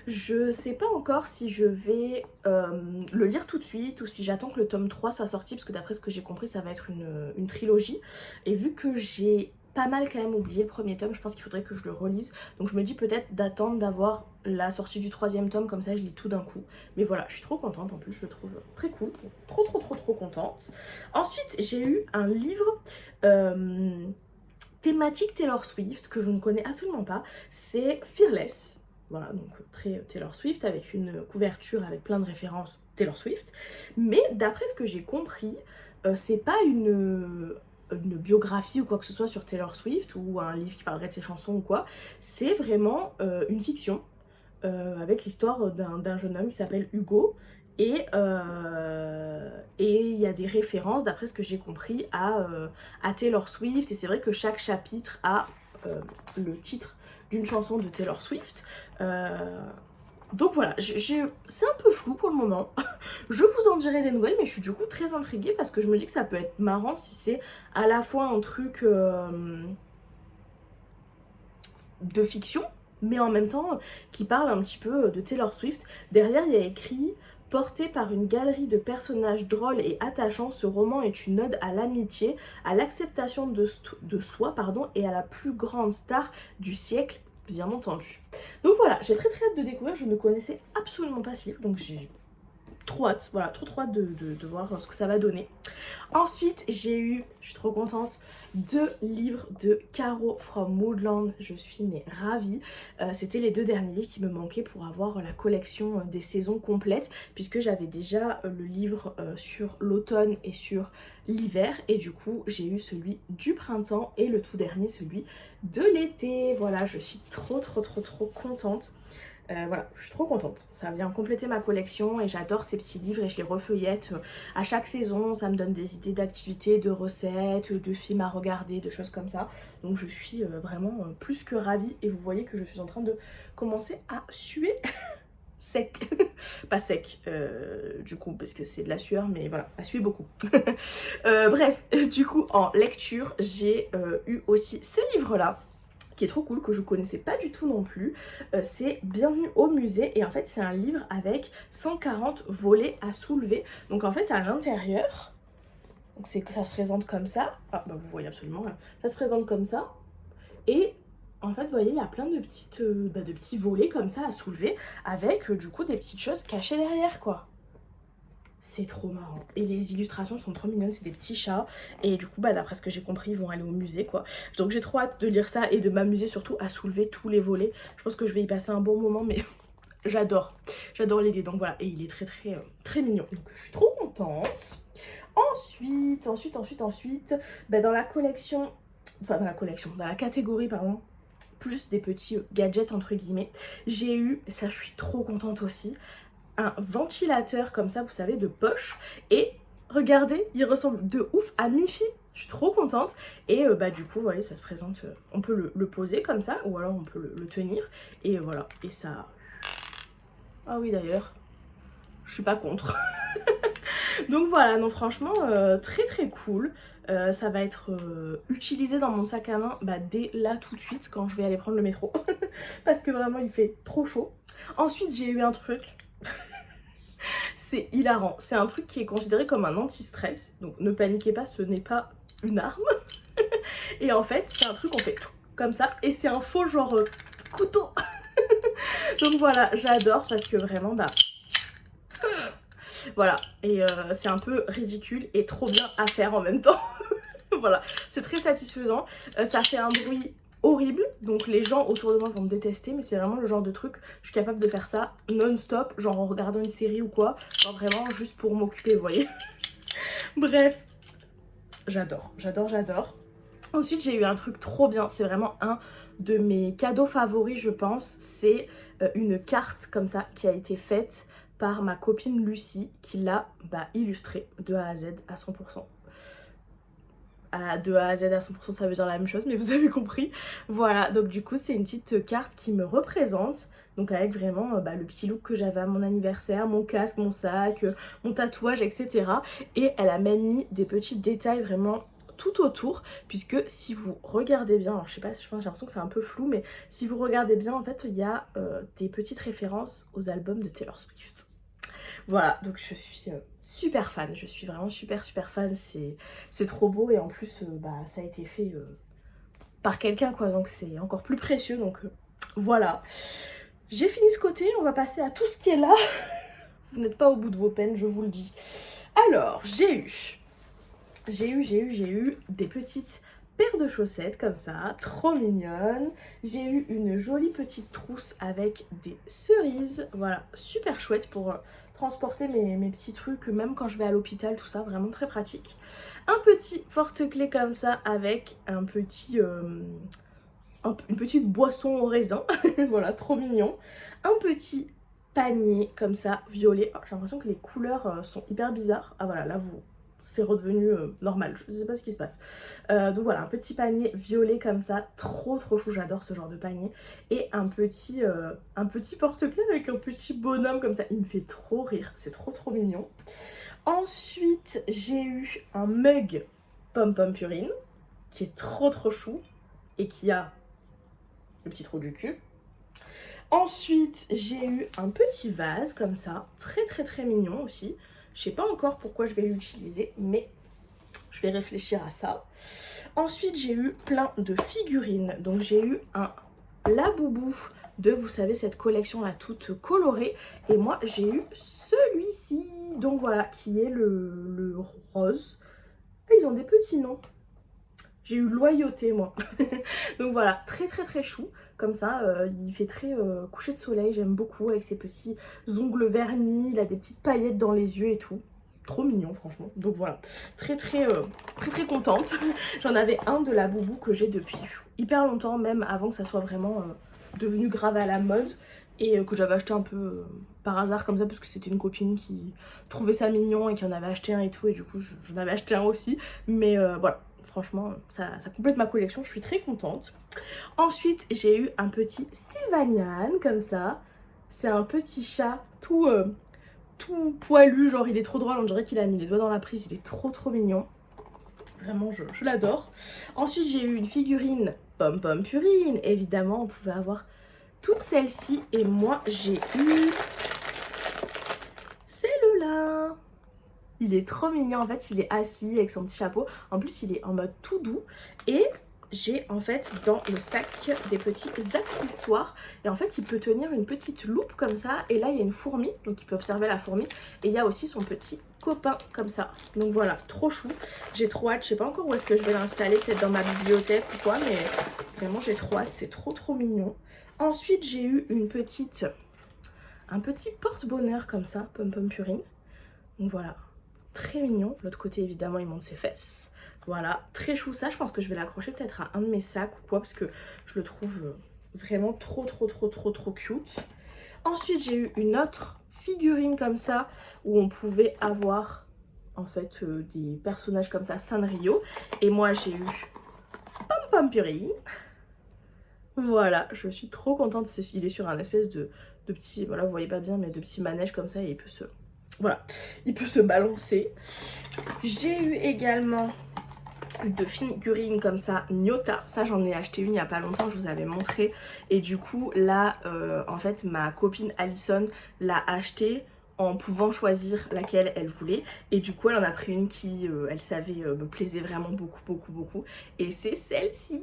Je sais pas encore si je vais le lire tout de suite ou si j'attends que le tome 3 soit sorti, parce que d'après ce que j'ai compris, ça va être une trilogie. Et vu que j'ai pas mal quand même oublié le premier tome, je pense qu'il faudrait que je le relise. Donc je me dis peut-être d'attendre d'avoir la sortie du 3e tome, comme ça je lis tout d'un coup. Mais voilà, je suis trop contente, en plus je le trouve très cool. Trop contente. Ensuite, j'ai eu un livre thématique Taylor Swift que je ne connais absolument pas. C'est Fearless. Voilà, donc très Taylor Swift avec une couverture avec plein de références Taylor Swift. Mais d'après ce que j'ai compris, c'est pas une biographie ou quoi que ce soit sur Taylor Swift ou un livre qui parlerait de ses chansons ou quoi. C'est vraiment une fiction avec l'histoire d'un jeune homme qui s'appelle Hugo. Et il y a des références, d'après ce que j'ai compris, à Taylor Swift. Et c'est vrai que chaque chapitre a le titre d'une chanson de Taylor Swift. Donc voilà, c'est un peu flou pour le moment. Je vous en dirai des nouvelles, mais je suis du coup très intriguée parce que je me dis que ça peut être marrant si c'est à la fois un truc de fiction, mais en même temps qui parle un petit peu de Taylor Swift. Derrière, il y a écrit: porté par une galerie de personnages drôles et attachants, ce roman est une ode à l'amitié, à l'acceptation de soi, et à la plus grande star du siècle, bien entendu. Donc voilà, j'ai très hâte de découvrir. Je ne connaissais absolument pas ce livre, donc j'ai trop hâte, voilà, trop hâte de voir ce que ça va donner. Ensuite, j'ai eu, je suis trop contente, 2 livres de Caro from Woodland. Je suis ravie. C'était les 2 derniers livres qui me manquaient pour avoir la collection des saisons complètes, puisque j'avais déjà le livre sur l'automne et sur l'hiver, et du coup j'ai eu celui du printemps et le tout dernier celui de l'été. Voilà, je suis trop contente. Voilà, je suis trop contente. Ça vient compléter ma collection et j'adore ces petits livres et je les refeuillette à chaque saison. Ça me donne des idées d'activités, de recettes, de films à regarder, de choses comme ça. Donc je suis vraiment plus que ravie et vous voyez que je suis en train de commencer à suer sec. Pas sec du coup parce que c'est de la sueur, mais voilà, à suer beaucoup. Bref, du coup en lecture j'ai eu aussi ce livre là qui est trop cool, que je connaissais pas du tout non plus. C'est Bienvenue au musée, et en fait c'est un livre avec 140 volets à soulever. Donc en fait à l'intérieur, ça se présente comme ça. Ah bah vous voyez absolument, ça se présente comme ça. Et en fait vous voyez il y a plein de petits volets comme ça à soulever, avec du coup des petites choses cachées derrière quoi. C'est trop marrant. Et les illustrations sont trop mignonnes, c'est des petits chats. Et du coup, d'après ce que j'ai compris, ils vont aller au musée, quoi. Donc j'ai trop hâte de lire ça et de m'amuser surtout à soulever tous les volets. Je pense que je vais y passer un bon moment, mais j'adore. J'adore l'idée. Donc voilà, et il est très mignon. Donc je suis trop contente. Ensuite, dans la collection... Enfin, dans la catégorie, pardon, plus des petits gadgets, entre guillemets, j'ai eu, ça je suis trop contente aussi, un ventilateur comme ça, vous savez, de poche. Et regardez, il ressemble de ouf à Miffy. Je suis trop contente. Et du coup, vous voyez, ça se présente, on peut le poser comme ça, ou alors on peut le tenir. Et voilà, et ça... Ah oui, d'ailleurs, je suis pas contre. Donc voilà, non franchement, très cool. Ça va être utilisé dans mon sac à main dès là tout de suite quand je vais aller prendre le métro. Parce que vraiment, il fait trop chaud. Ensuite, j'ai eu un truc... C'est hilarant. C'est un truc qui est considéré comme un anti-stress. Donc ne paniquez pas, ce n'est pas une arme. Et en fait, c'est un truc, on fait comme ça. Et c'est un faux genre couteau. Donc voilà, j'adore parce que vraiment, voilà. Et c'est un peu ridicule et trop bien à faire en même temps. Voilà, c'est très satisfaisant. Ça fait un bruit horrible, donc les gens autour de moi vont me détester, mais c'est vraiment le genre de truc, je suis capable de faire ça non-stop, genre en regardant une série ou quoi, genre vraiment juste pour m'occuper, vous voyez. Bref, j'adore. Ensuite, j'ai eu un truc trop bien, c'est vraiment un de mes cadeaux favoris, je pense, c'est une carte comme ça qui a été faite par ma copine Lucie, qui l'a illustrée de A à Z à 100%. De A à Z à 100% ça veut dire la même chose, mais vous avez compris. Voilà, donc du coup c'est une petite carte qui me représente, donc avec vraiment le petit look que j'avais à mon anniversaire, mon casque, mon sac, mon tatouage, etc. Et elle a même mis des petits détails vraiment tout autour, puisque si vous regardez bien, alors je sais pas, j'ai l'impression que c'est un peu flou, mais si vous regardez bien, en fait il y a des petites références aux albums de Taylor Swift. Voilà, donc je suis super fan, je suis vraiment super fan, c'est trop beau, et en plus ça a été fait par quelqu'un quoi, donc c'est encore plus précieux, donc voilà. J'ai fini ce côté, on va passer à tout ce qui est là. Vous n'êtes pas au bout de vos peines, je vous le dis. Alors, j'ai eu des petites paires de chaussettes comme ça, trop mignonnes. J'ai eu une jolie petite trousse avec des cerises, voilà, super chouette pour transporter mes petits trucs, même quand je vais à l'hôpital, tout ça, vraiment très pratique. Un petit porte-clés comme ça avec un petit... une petite boisson au raisin, voilà, trop mignon. Un petit panier comme ça, violet. Oh, j'ai l'impression que les couleurs sont hyper bizarres. Ah voilà, là c'est redevenu normal, je sais pas ce qui se passe. Donc voilà, un petit panier violet comme ça, trop chou, j'adore ce genre de panier. Et un petit porte-clés avec un petit bonhomme comme ça, il me fait trop rire, c'est trop mignon. Ensuite, j'ai eu un mug Pom Pom Purine, qui est trop chou, et qui a le petit trou du cul. Ensuite, j'ai eu un petit vase comme ça, très très très mignon aussi. Je sais pas encore pourquoi je vais l'utiliser, mais je vais réfléchir à ça. Ensuite, j'ai eu plein de figurines. Donc, j'ai eu un Laboubou de, vous savez, cette collection-là toute colorée. Et moi, j'ai eu celui-ci. Donc, voilà, qui est le rose. Ah, ils ont des petits noms. J'ai eu Loyauté, moi. Donc voilà, très très très chou. Comme ça, il fait très coucher de soleil. J'aime beaucoup avec ses petits ongles vernis. Il a des petites paillettes dans les yeux et tout. Trop mignon, franchement. Donc voilà, très très très contente. J'en avais un de Laboubou que j'ai depuis hyper longtemps, même avant que ça soit vraiment devenu grave à la mode. Et que j'avais acheté un peu par hasard comme ça parce que c'était une copine qui trouvait ça mignon et qui en avait acheté un et tout. Et du coup, j'en avais acheté un aussi. Mais voilà. Franchement, ça complète ma collection, je suis très contente. Ensuite, j'ai eu un petit Sylvanian, comme ça. C'est un petit chat tout poilu, genre il est trop drôle, on dirait qu'il a mis les doigts dans la prise, il est trop trop mignon. Vraiment, je l'adore. Ensuite, j'ai eu une figurine Pom Pom Purine. Évidemment, on pouvait avoir toutes celles-ci. Et moi, j'ai eu celle-là. Il est trop mignon, en fait, il est assis avec son petit chapeau. En plus, il est en mode tout doux. Et j'ai en fait dans le sac des petits accessoires. Et en fait, il peut tenir une petite loupe comme ça. Et là, il y a une fourmi, donc il peut observer la fourmi. Et il y a aussi son petit copain comme ça. Donc voilà, trop chou. J'ai trop hâte, je sais pas encore où est-ce que je vais l'installer, peut-être dans ma bibliothèque ou quoi. Mais vraiment, j'ai trop hâte, c'est trop trop mignon. Ensuite, j'ai eu un petit porte-bonheur comme ça, Pom Pom Purine. Donc voilà. Très mignon. L'autre côté, évidemment, il monte ses fesses. Voilà, très chou ça. Je pense que je vais l'accrocher peut-être à un de mes sacs ou quoi, parce que je le trouve vraiment trop cute. Ensuite, j'ai eu une autre figurine comme ça, où on pouvait avoir, en fait, des personnages comme ça, Sanrio. Et moi, j'ai eu Pom Pom Purine. Voilà, je suis trop contente. Il est sur un espèce de petit, voilà, vous voyez pas bien, mais de petit manège comme ça, et il peut se... Voilà, il peut se balancer. J'ai eu également de figurines comme ça, Nyota. Ça, j'en ai acheté une il n'y a pas longtemps, je vous avais montré. Et du coup, là, en fait, ma copine Alison l'a acheté en pouvant choisir laquelle elle voulait. Et du coup, elle en a pris une qui, elle savait, me plaisait vraiment beaucoup. Et c'est celle-ci.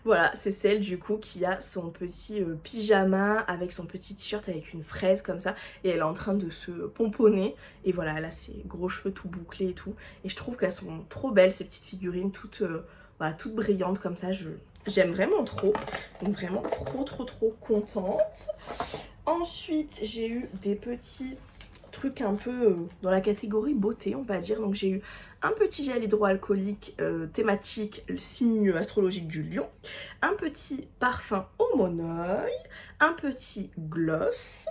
Voilà, c'est celle du coup qui a son petit pyjama avec son petit t-shirt avec une fraise comme ça. Et elle est en train de se pomponner. Et voilà, elle a ses gros cheveux tout bouclés et tout. Et je trouve qu'elles sont trop belles, ces petites figurines, toutes, voilà, toutes brillantes comme ça. J'aime vraiment trop. Donc vraiment trop contente. Ensuite, j'ai eu des petits trucs un peu dans la catégorie beauté, on va dire. Donc j'ai eu un petit gel hydroalcoolique thématique, le signe astrologique du lion, un petit parfum au monoeil, un petit gloss,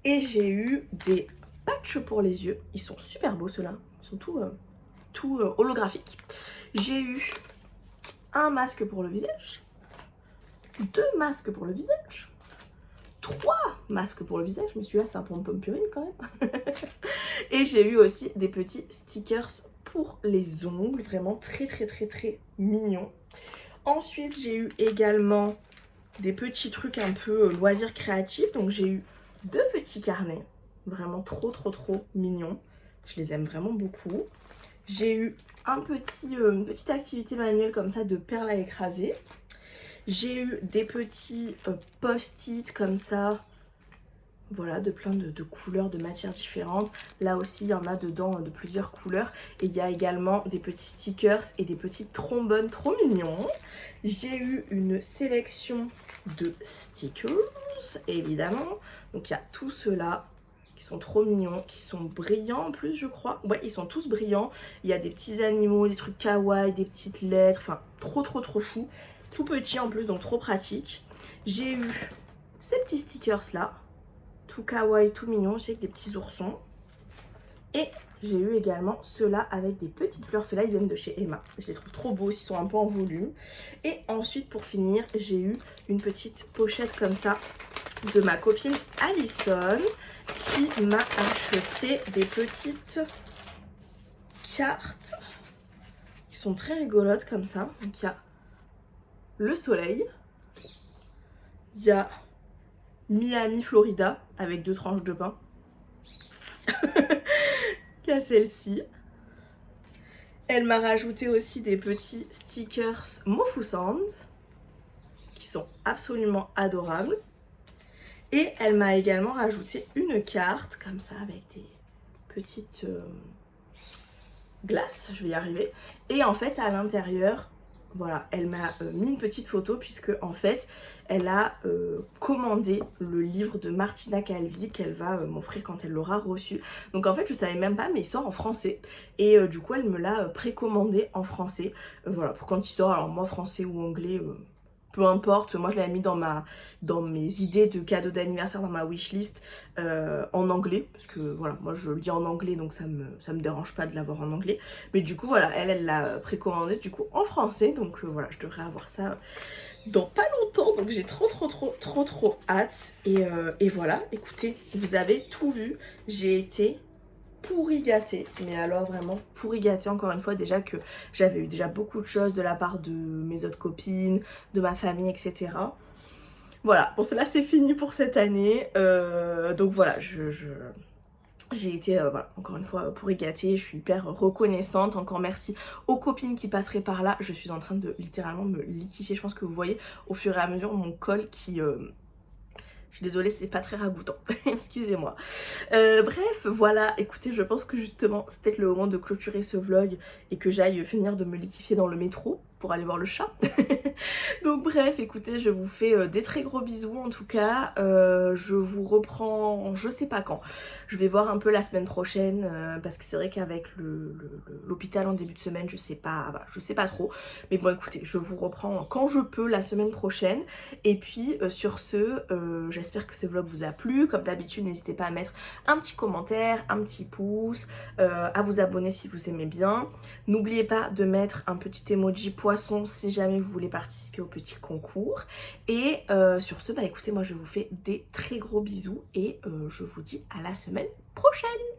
et j'ai eu des patchs pour les yeux. Ils sont super beaux ceux-là, ils sont tout holographiques. J'ai eu un masque pour le visage, 2 masques pour le visage, 3 masques pour le visage, mais celui-là c'est un Pom Pom Purine quand même. Et j'ai eu aussi des petits stickers pour les ongles, vraiment très mignons. Ensuite, j'ai eu également des petits trucs un peu loisirs créatifs. Donc j'ai eu 2 petits carnets, vraiment trop mignons. Je les aime vraiment beaucoup. J'ai eu une petite activité manuelle comme ça de perles à écraser. J'ai eu des petits post-it comme ça, voilà, de plein de couleurs, de matières différentes. Là aussi, il y en a dedans de plusieurs couleurs. Et il y a également des petits stickers et des petits trombones trop mignons. J'ai eu une sélection de stickers, évidemment. Donc il y a tous ceux-là qui sont trop mignons, qui sont brillants en plus, je crois. Ouais, ils sont tous brillants. Il y a des petits animaux, des trucs kawaii, des petites lettres. Enfin, trop chou. Tout petit en plus, donc trop pratique. J'ai eu ces petits stickers là, tout kawaii, tout mignon, avec des petits oursons. Et j'ai eu également ceux-là avec des petites fleurs. Ceux-là, ils viennent de chez Emma. Je les trouve trop beaux, ils sont un peu en volume. Et ensuite, pour finir, j'ai eu une petite pochette comme ça de ma copine Alison qui m'a acheté des petites cartes qui sont très rigolotes comme ça. Donc, il y a le soleil, Il y a Miami, Florida, avec 2 tranches de pain. Il y a celle-ci. Elle m'a rajouté aussi des petits stickers Mofusand qui sont absolument adorables. Et elle m'a également rajouté une carte comme ça avec des petites glaces, je vais y arriver. Et en fait à l'intérieur, voilà, elle m'a mis une petite photo puisque en fait elle a commandé le livre de Martina Calvi qu'elle va m'offrir quand elle l'aura reçu. Donc en fait je savais même pas mais il sort en français et du coup elle me l'a précommandé en français. Voilà, pour quand il sort, alors moi français ou anglais, peu importe, moi je l'avais mis dans mes idées de cadeaux d'anniversaire, dans ma wishlist en anglais, parce que voilà, moi je lis en anglais donc ça me dérange pas de l'avoir en anglais, mais du coup voilà, elle l'a précommandé du coup en français, donc voilà, je devrais avoir ça dans pas longtemps, donc j'ai trop hâte, et voilà, écoutez, vous avez tout vu, j'ai été pourri gâtée, mais alors vraiment pourri gâtée encore une fois, déjà que j'avais eu déjà beaucoup de choses de la part de mes autres copines, de ma famille, etc. Voilà, bon cela c'est fini pour cette année, donc voilà, j'ai été, voilà, encore une fois pourri gâtée, je suis hyper reconnaissante, encore merci aux copines qui passeraient par là, je suis en train de littéralement me liquifier, je pense que vous voyez au fur et à mesure mon col qui... je suis désolée, c'est pas très ragoûtant, excusez-moi. Bref, voilà, écoutez, je pense que justement, c'est peut-être le moment de clôturer ce vlog et que j'aille finir de me liquifier dans le métro pour aller voir le chat. Donc bref, écoutez, je vous fais des très gros bisous en tout cas. Je vous reprends, je sais pas quand. Je vais voir un peu la semaine prochaine parce que c'est vrai qu'avec l'hôpital en début de semaine, je sais pas trop. Mais bon, écoutez, je vous reprends quand je peux la semaine prochaine. Et puis sur ce, j'espère que ce vlog vous a plu. Comme d'habitude, n'hésitez pas à mettre un petit commentaire, un petit pouce, à vous abonner si vous aimez bien. N'oubliez pas de mettre un petit emoji poisson si jamais vous voulez participer au petit concours. Et sur ce, bah écoutez, moi je vous fais des très gros bisous et je vous dis à la semaine prochaine.